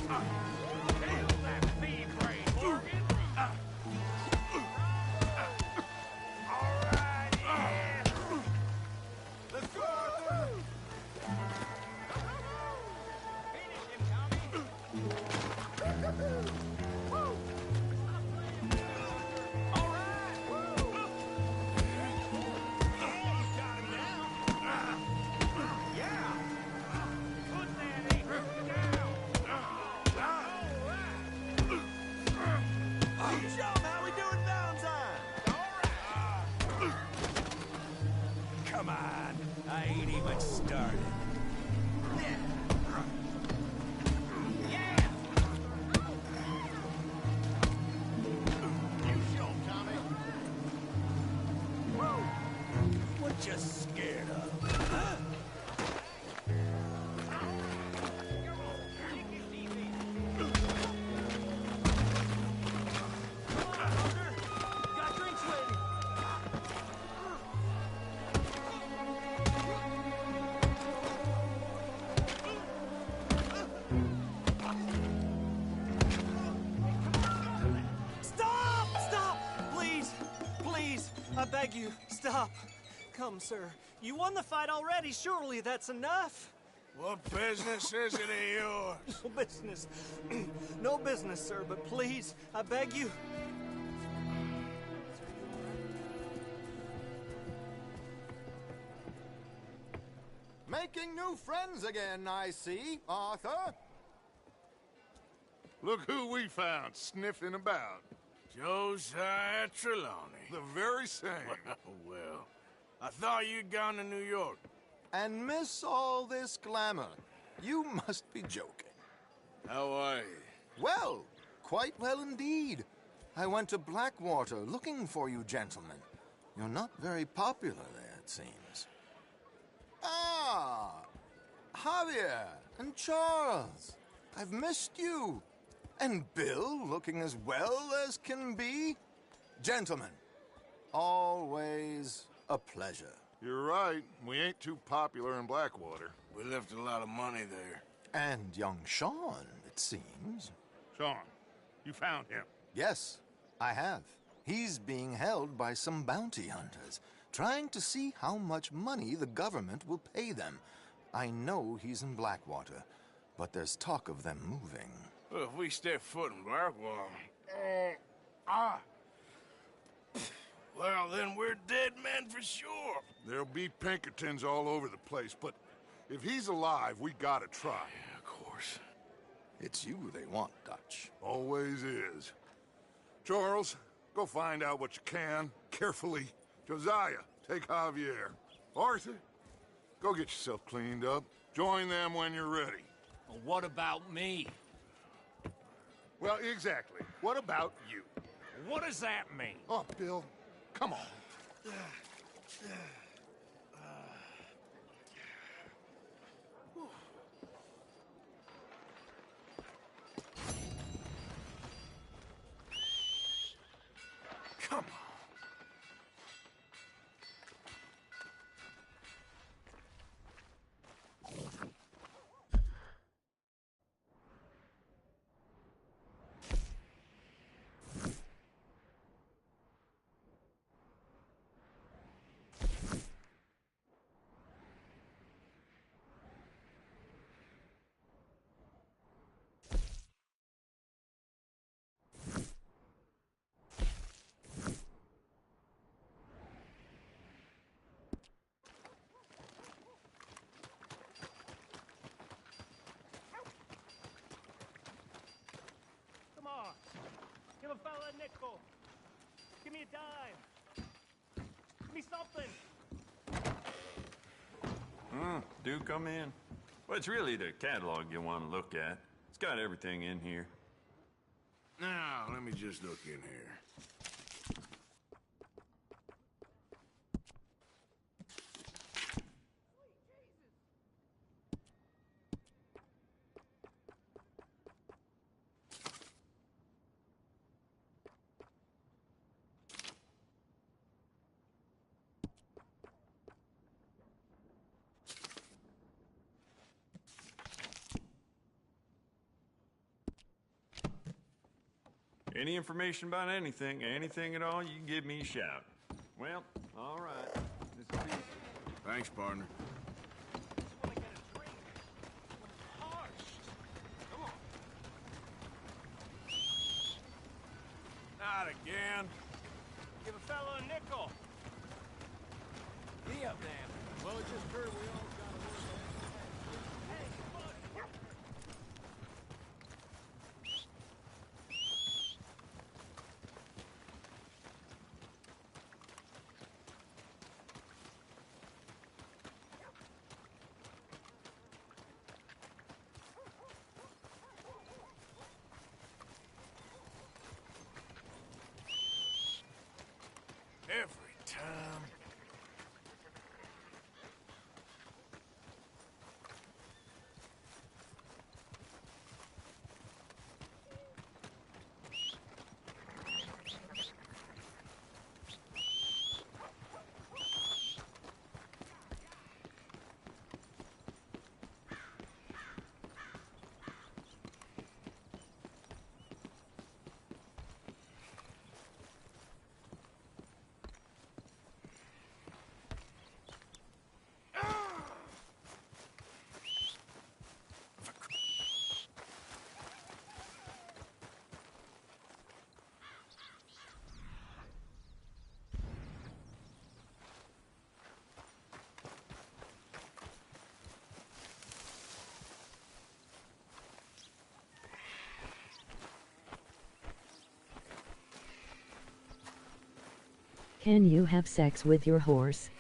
Kill that bee brain, Morgan! All right, yeah. Let's go, Arthur. ain't even started. What you scared of? Huh? Got drinks ready. Stop! Stop! Please! Please! I beg you, stop. Come, sir. You won the fight already. Surely that's enough. What business is it of yours? No business. No business, sir, but please, I beg you. Making new friends again, I see, Arthur. Look who we found sniffing about. Josiah Trelawney. The very same. Well, I thought you'd gone to New York. And miss all this glamour. You must be joking. How are you? Well, quite well indeed. I went to Blackwater looking for you gentlemen. You're not very popular there, it seems. Ah, Javier and Charles. I've missed you. And Bill looking as well as can be. Gentlemen, always a pleasure. You're right. We ain't too popular in Blackwater. We left a lot of money there. And young Sean, it seems. Sean, you found him? Yes, I have. He's being held by some bounty hunters, trying to see how much money the government will pay them. I know he's in Blackwater, but there's talk of them moving. Well, if we step foot in Blackwater... Well, then we're dead men for sure. There'll be Pinkertons all over the place, but if he's alive, we gotta try. Yeah, of course. It's you they want, Dutch. Always is. Charles, go find out what you can, carefully. Josiah, take Javier. Arthur, go get yourself cleaned up. Join them when you're ready. Well, what about me? Well, exactly. What about you? What does that mean? Oh, Bill, come on. Come on. Come on. Give a fella a nickel. Give me a dime. Give me something. Do come in. Well, it's really the catalog you want to look at. It's got everything in here. Now, let me just look in here. Any information about anything at all, you can give me a shout. Well, all right. This is Thanks, partner. Not again. Give a fella a nickel. Giddy up, Dan. Well, it just heard we all got a little... Every time. Can you have sex with your horse?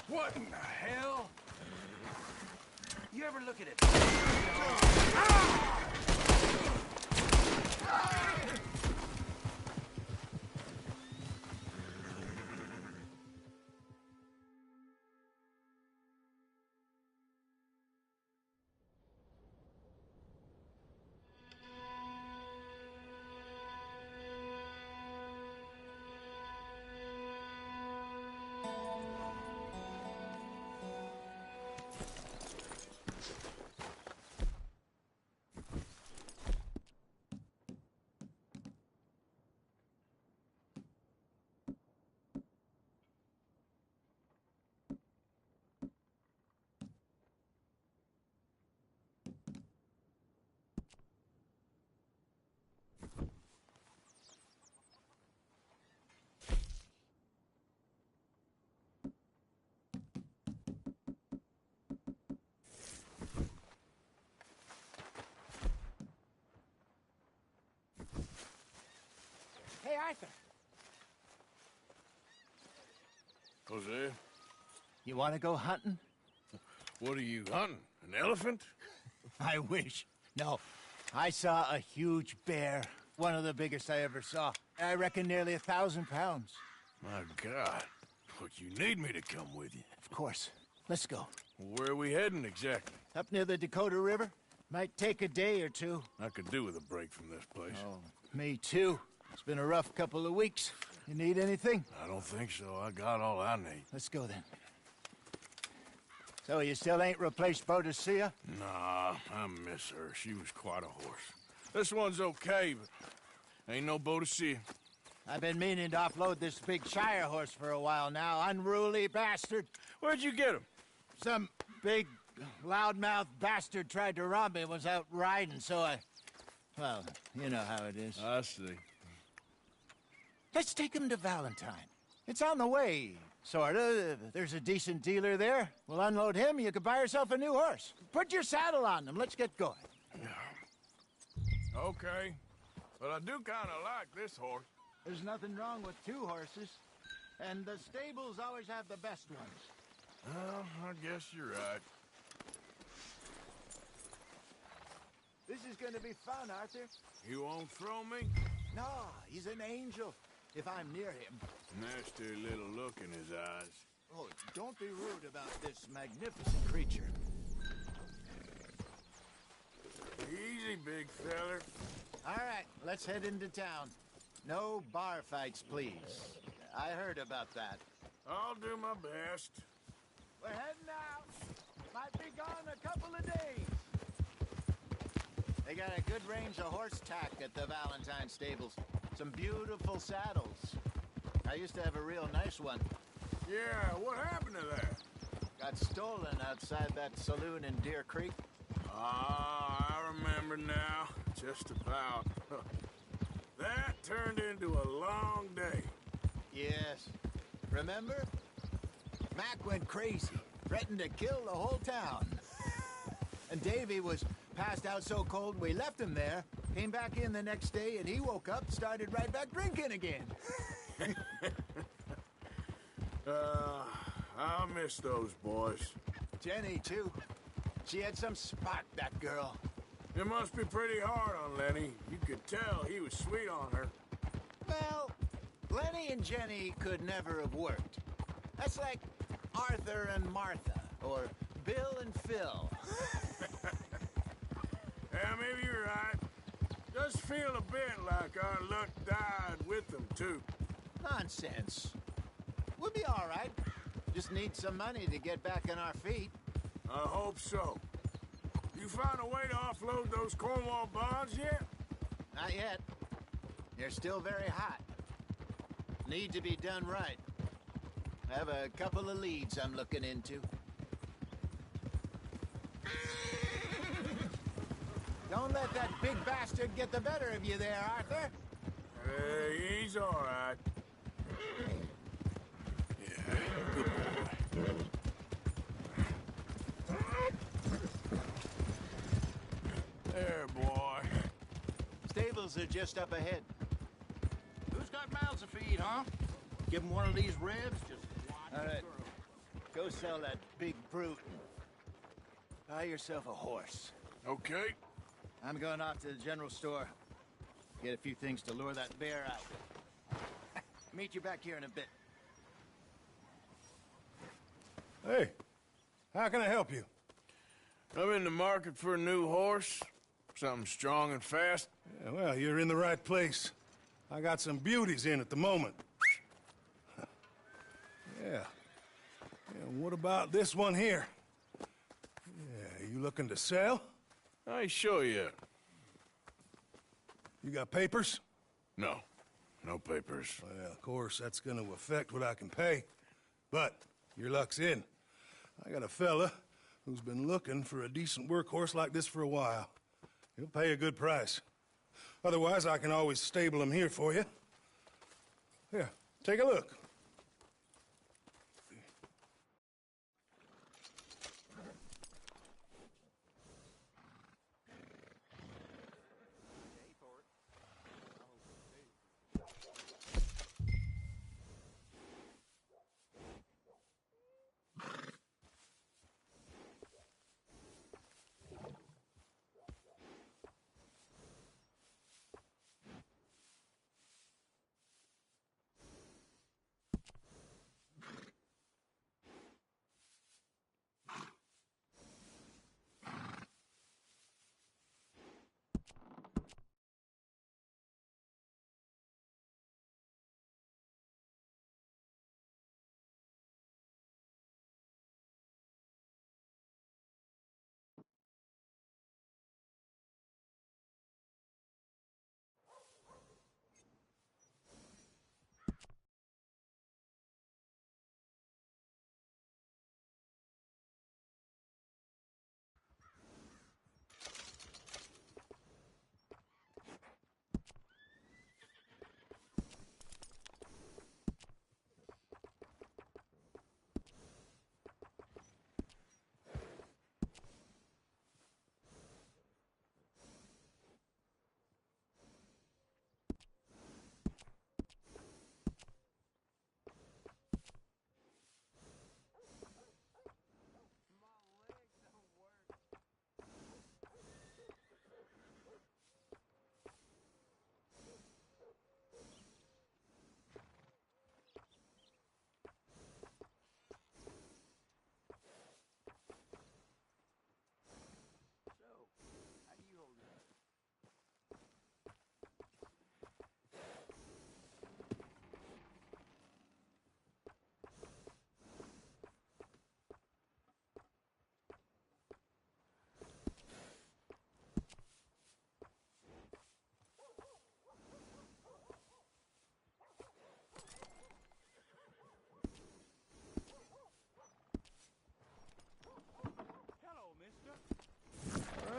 What in the hell? You ever look at it? Hey, Arthur. Jose, You want to go hunting? what are you hunting? An elephant? I wish. No. I saw a huge bear. One of the biggest I ever saw. I reckon nearly 1,000 pounds. My God. Look, you need me to come with you. Of course. Let's go. Where are we heading exactly? Up near the Dakota River. Might take a day or two. I could do with a break from this place. Oh, me too. It's been a rough couple of weeks. You need anything? I don't think so. I got all I need. Let's go then. So you still ain't replaced Boadicea? Nah, I miss her. She was quite a horse. This one's okay, but ain't no Boadicea. I've been meaning to offload this big Shire horse for a while now. Unruly bastard. Where'd you get him? Some big loudmouth bastard tried to rob me and was out riding, so I... Well, you know how it is. I see. Let's take him to Valentine. It's on the way, sorta. There's a decent dealer there. We'll unload him, you could buy yourself a new horse. Put your saddle on him, let's get going. Okay. But I do kind of like this horse. There's nothing wrong with two horses. And the stables always have the best ones. Well, I guess you're right. This is gonna be fun, Arthur. You won't throw me? No, he's an angel. If I'm near him. Nasty little look in his eyes. Oh, don't be rude about this magnificent creature. Easy, big feller. All right, let's head into town. No bar fights, please. I heard about that. I'll do my best. We're heading out. Might be gone a couple of days. They got a good range of horse tack at the Valentine stables. Some beautiful saddles. I used to have a real nice one. Yeah, what happened to that? Got stolen outside that saloon in Deer Creek. Ah, I remember now. Just about. That turned into a long day. Yes. Remember? Mac went crazy, threatened to kill the whole town. And Davy was passed out so cold we left him there, came back in the next day, and he woke up, started right back drinking again. I'll miss those boys. Jenny, too. She had some spark, that girl. It must be pretty hard on Lenny. You could tell he was sweet on her. Well, Lenny and Jenny could never have worked. That's like Arthur and Martha, or Bill and Phil. Yeah, maybe you're right. Does feel a bit like our luck died with them, too. Nonsense. We'll be all right. Just need some money to get back on our feet. I hope so. You found a way to offload those Cornwall bonds yet? Not yet. They're still very hot. Need to be done right. I have a couple of leads I'm looking into. Don't let that big bastard get the better of you there, Arthur. He's all right. Yeah, good boy. There, boy. Stables are just up ahead. Who's got mouths to feed, huh? Give him one of these ribs, just watch All right. Go sell that big brute. Buy yourself a horse. Okay. I'm going off to the general store. Get a few things to lure that bear out. Meet you back here in a bit. Hey, how can I help you? I'm in the market for a new horse. Something strong and fast. Yeah, well, you're in the right place. I got some beauties in at the moment. Yeah. And what about this one here? Yeah, you looking to sell? I ain't sure yet. You got papers? No. No papers. Well, of course, that's gonna affect what I can pay. But your luck's in. I got a fella who's been looking for a decent workhorse like this for a while. He'll pay a good price. Otherwise, I can always stable him here for you. Here, take a look.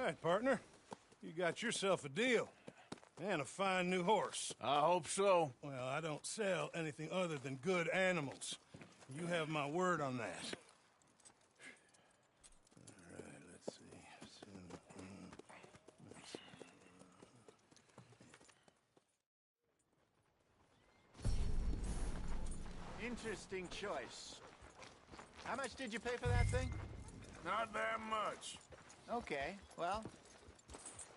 right, partner. You got yourself a deal. And a fine new horse. I hope so. Well, I don't sell anything other than good animals. You have my word on that. All right, let's see. Interesting choice. How much did you pay for that thing? Not that much. Okay, well,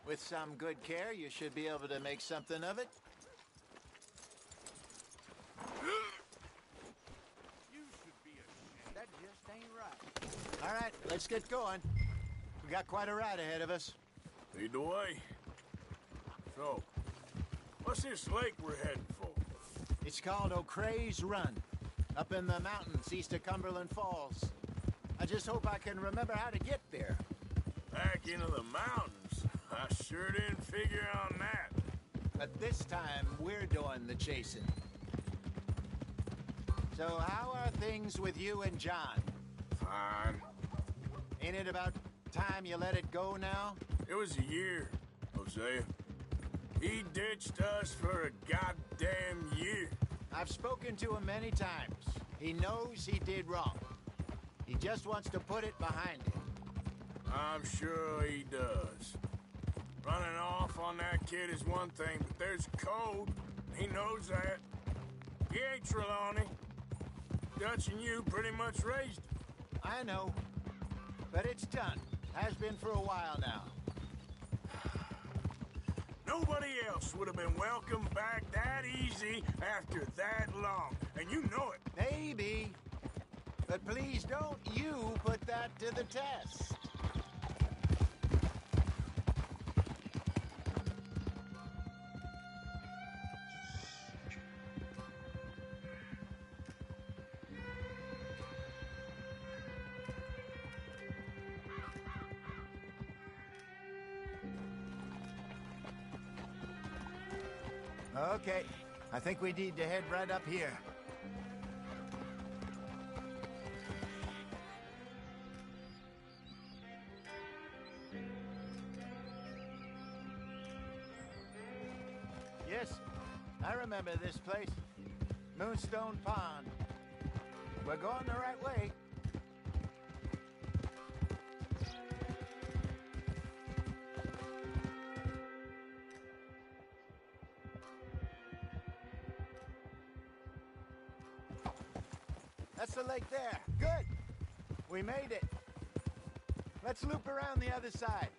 with some good care, you should be able to make something of it. You should be ashamed. That just ain't right. All right, let's get going. We got quite a ride ahead of us. Lead the way. So, what's this lake we're heading for? It's called O'Creagh's Run, up in the mountains east of Cumberland Falls. I just hope I can remember how to get there. Back into the mountains? I sure didn't figure on that. But this time, we're doing the chasing. So how are things with you and John? Fine. Ain't it about time you let it go now? It was a year, Hosea. He ditched us for a goddamn year. I've spoken to him many times. He knows he did wrong. He just wants to put it behind him. I'm sure he does. Running off on that kid is one thing, but there's code. He knows that. He ain't Trelawney. Dutch and you pretty much raised him. I know. But it's done. Has been for a while now. Nobody else would have been welcomed back that easy after that long. And you know it. Maybe. But please don't you put that to the test. Okay, I think we need to head right up here. Yes, I remember this place. Moonstone Pond. We're going the right way. That's the lake there. Good. We made it. Let's loop around the other side.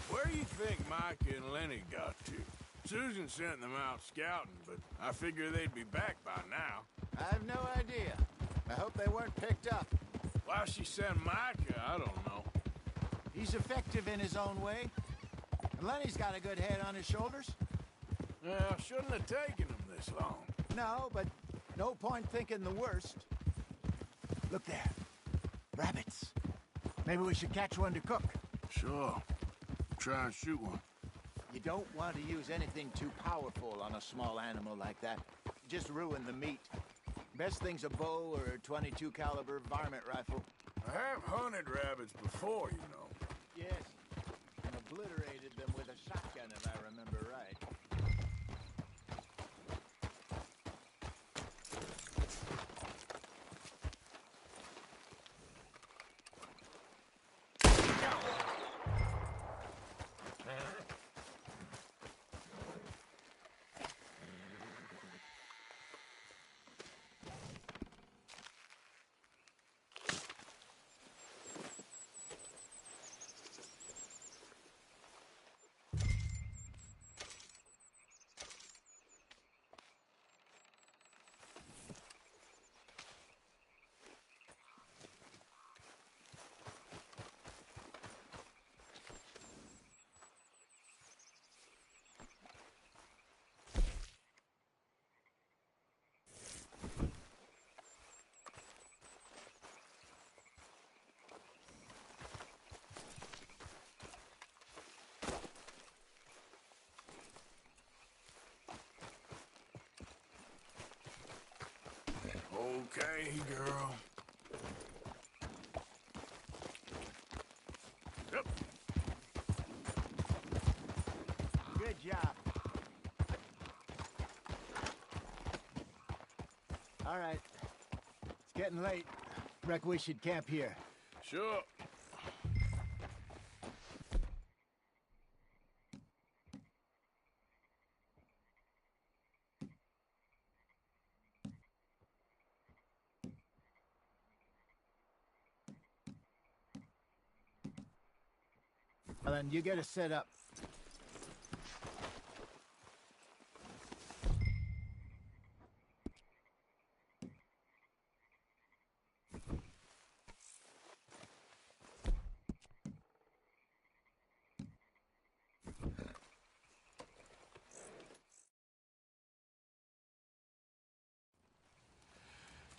Where do you think Micah and Lenny got to? Susan sent them out scouting, but I figure they'd be back by now. I have no idea. I hope they weren't picked up. Why she sent Micah, I don't know. He's effective in his own way. And Lenny's got a good head on his shoulders. Yeah, shouldn't have taken him this long. No, but no point thinking the worst. Look there. Rabbits. Maybe we should catch one to cook. Sure. Try and shoot one. You don't want to use anything too powerful on a small animal like that. Just ruin the meat. Best thing's a bow or a .22 caliber varmint rifle. I have hunted rabbits before, you know. Yes, and obliterated them with a shotgun, if I remember right. Okay, girl. Yep. Good job. All right. It's getting late. Reckon we should camp here. Sure. Well, then you get us set up.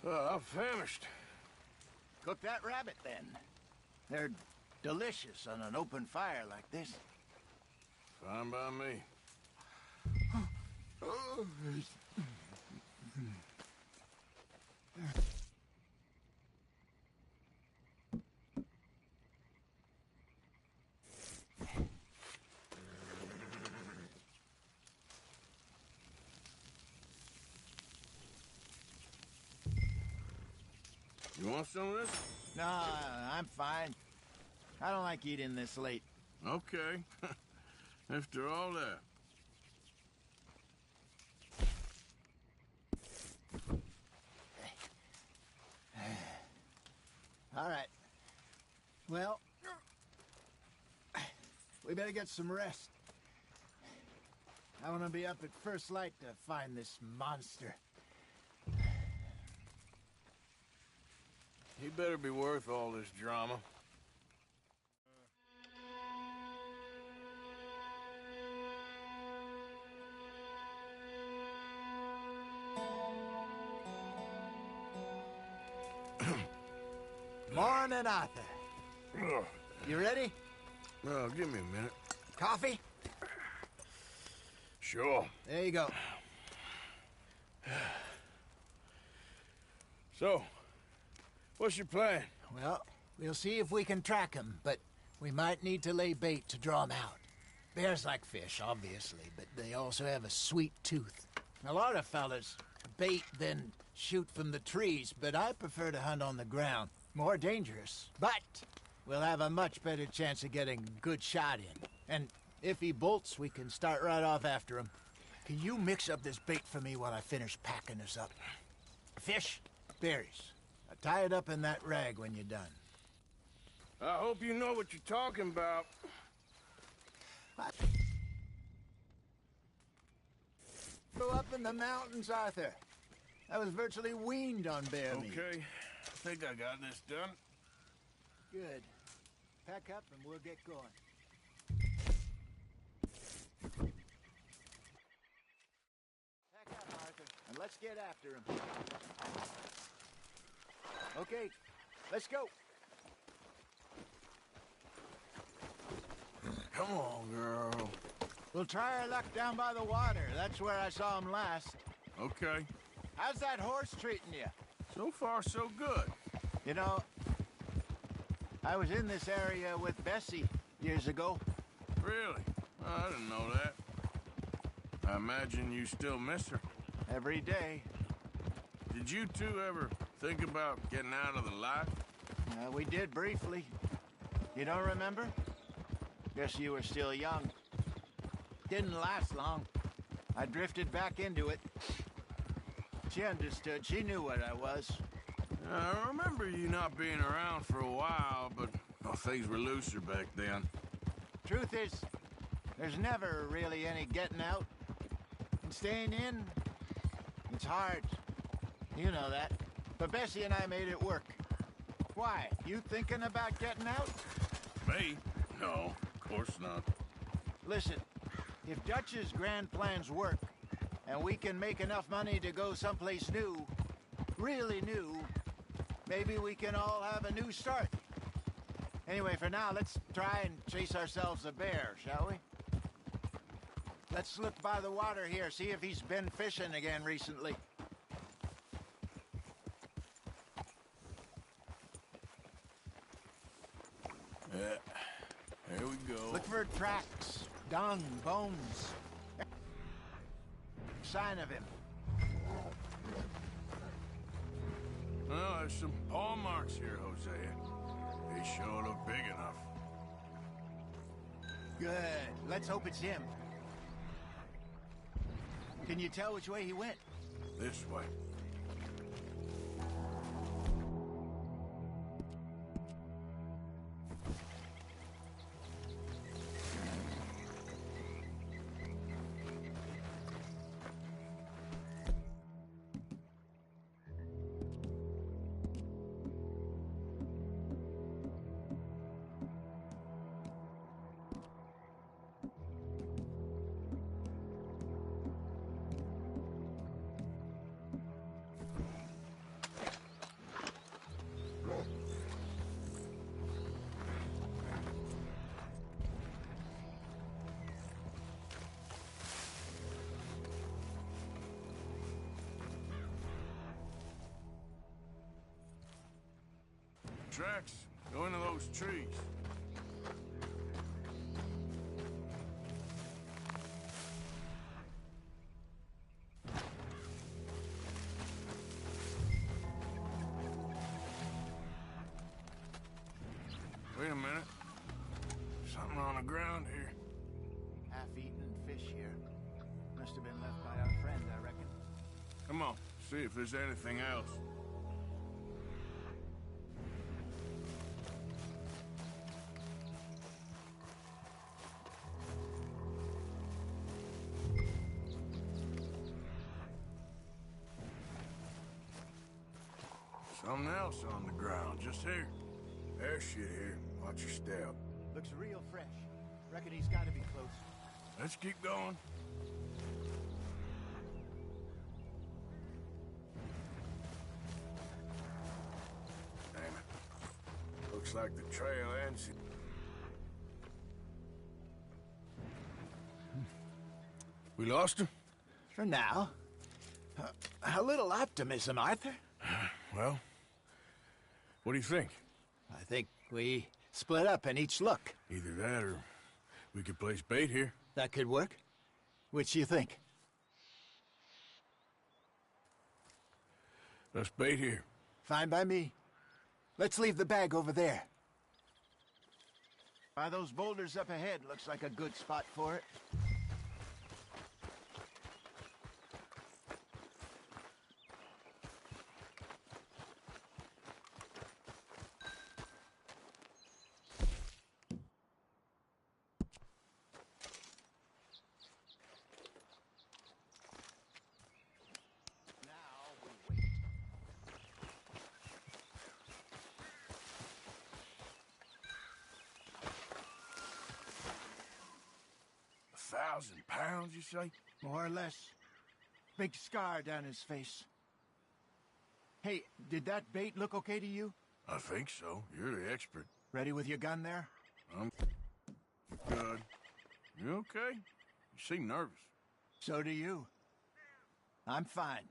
I'm famished. Cook that rabbit, then. They're delicious on an open fire like this. Fine by me. You want some of this? No, I'm fine. I don't like eating this late. Okay. After all that. All right. Well, we better get some rest. I want to be up at first light to find this monster. He better be worth all this drama. Morning, Arthur. You ready? Well, give me a minute. Coffee? Sure. There you go. So, what's your plan? Well, we'll see if we can track him, but we might need to lay bait to draw him out. Bears like fish, obviously, but they also have a sweet tooth. A lot of fellas bait, then shoot from the trees, but I prefer to hunt on the ground. More dangerous, but we'll have a much better chance of getting a good shot in. And if he bolts, we can start right off after him. Can you mix up this bait for me while I finish packing this up? Fish, berries. Tie it up in that rag when you're done. I hope you know what you're talking about. Grew up in the mountains, Arthur. I was virtually weaned on bear meat. Okay, I think I got this done. Good. Pack up and we'll get going. Pack up, Arthur, and let's get after him. Okay, let's go. Come on, girl. We'll try our luck down by the water. That's where I saw him last. Okay. How's that horse treating you? So far, so good. You know, I was in this area with Bessie years ago. Really? Oh, I didn't know that. I imagine you still miss her. Every day. Did you two ever think about getting out of the life? We did briefly. You don't remember? Guess you were still young. Didn't last long. I drifted back into it. She understood. She knew what I was. I remember you not being around for a while, but things were looser back then. Truth is, there's never really any getting out. And staying in, it's hard. You know that. But Bessie and I made it work. Why? You thinking about getting out? Me? No, of course not. Listen, if Dutch's grand plans work, and we can make enough money to go someplace new, really new, maybe we can all have a new start. Anyway, for now, let's try and chase ourselves a bear, shall we? Let's look by the water here, see if he's been fishing again recently. There we go. Look for tracks, dung, bones. Sign of him. Well, there's some paw marks here, Hosea. They sure look big enough. Good. Let's hope it's him. Can you tell which way he went? This way. Tracks go into those trees. Wait a minute. Something on the ground here. Half-eaten fish here. Must have been left by our friend, I reckon. Come on, see if there's anything else. Something else on the ground, just here. There's shit here. Watch your step. Looks real fresh. Reckon he's got to be close. Let's keep going. Damn it. Looks like the trail ends here. We lost him? For now. A little optimism, Arthur. Well, what do you think? I think we split up and each look. Either that or we could place bait here. That could work. Which do you think? Let's bait here. Fine by me. Let's leave the bag over there. By those boulders up ahead, looks like a good spot for it. £1,000, you say? More or less. Big scar down his face. Hey, did that bait look okay to you? I think so. You're the expert. Ready with your gun there? I'm good. You okay? You seem nervous. So do you. I'm fine.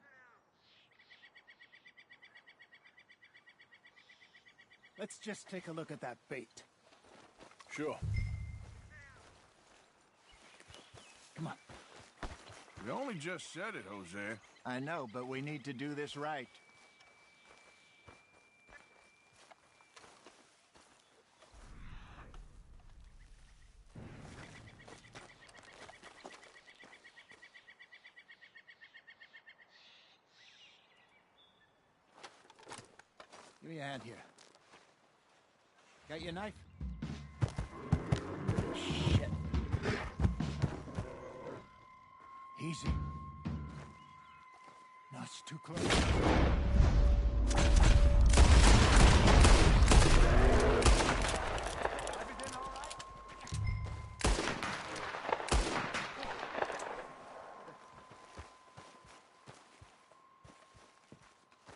Let's just take a look at that bait. Sure. Come on. You only just said it, Jose. I know, but we need to do this right. Give me a hand here. Got your knife? Shit. Easy. No, it's too close. Everything all right?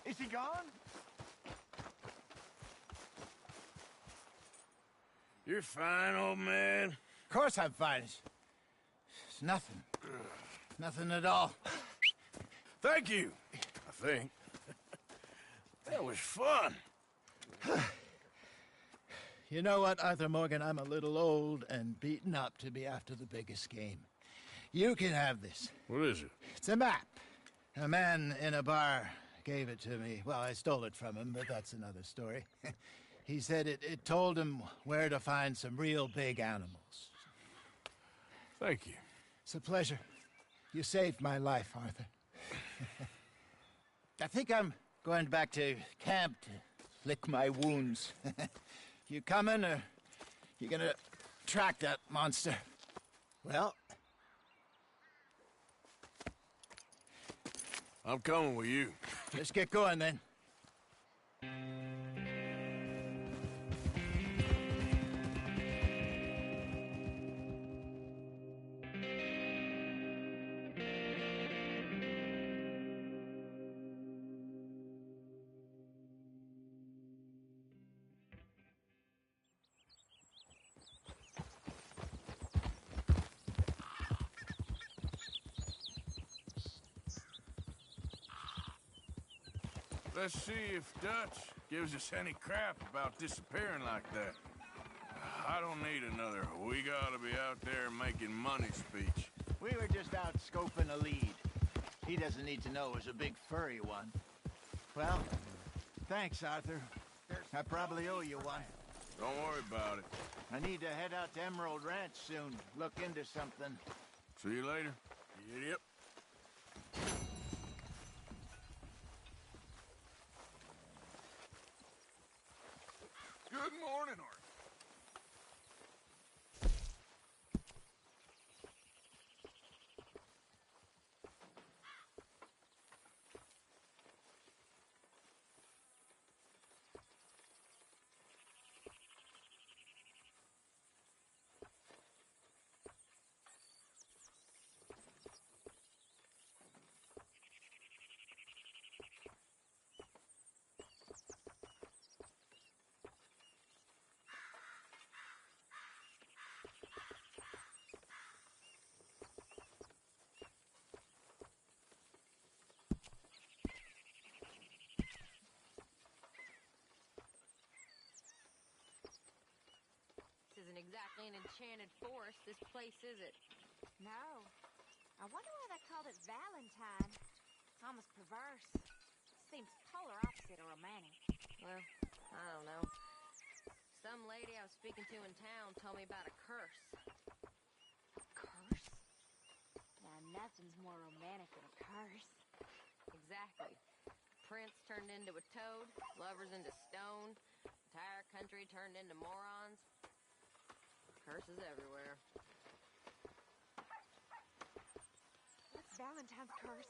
Is he gone? You're fine, old man. Of course I'm fine. It's nothing. Nothing at all. Thank you, I think. That was fun. You know what, Arthur Morgan? I'm a little old and beaten up to be after the biggest game. You can have this. What is it? It's a map. A man in a bar gave it to me. Well, I stole it from him, but that's another story. He said it told him where to find some real big animals. Thank you. It's a pleasure. You saved my life, Arthur. I think I'm going back to camp to lick my wounds. You coming, or you gonna track that monster? Well, I'm coming with you. let's get going then. Let's see if Dutch gives us any crap about disappearing like that. I don't need another "we gotta be out there making money" speech. We were just out scoping a lead. He doesn't need to know it was a big furry one. Well, thanks, Arthur. I probably owe you one. Don't worry about it. I need to head out to Emerald Ranch soon. Look into something. See you later. Yep. Good morning, Art. This isn't exactly an enchanted forest, this place, is it? No. I wonder why they called it Valentine. Almost perverse. Seems polar opposite of romantic. Well, I don't know. Some lady I was speaking to in town told me about a curse. A curse? Now, nothing's more romantic than a curse. Exactly. Prince turned into a toad, lovers into stone, entire country turned into morons. Curses everywhere. What's Valentine's curse?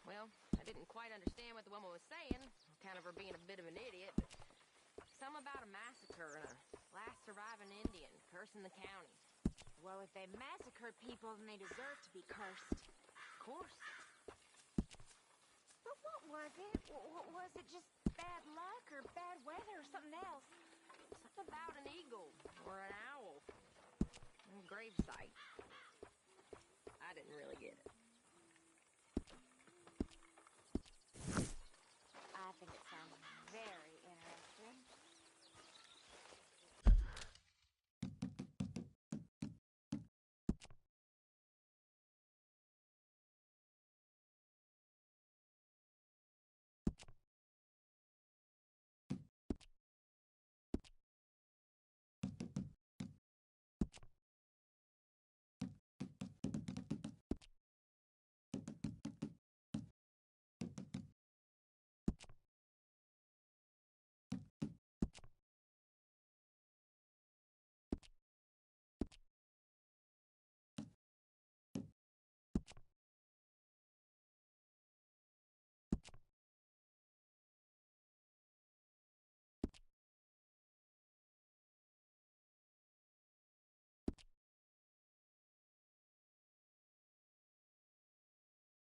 Well, I didn't quite understand what the woman was saying. Kind of her being a bit of an idiot, but something about a massacre and a last surviving Indian cursing the county. Well, if they massacred people, then they deserve to be cursed. Of course. But what was it? Was it just bad luck or bad weather or something else? Something about an eagle or an owl. A gravesite. I didn't really get it. I think it sounds very interesting.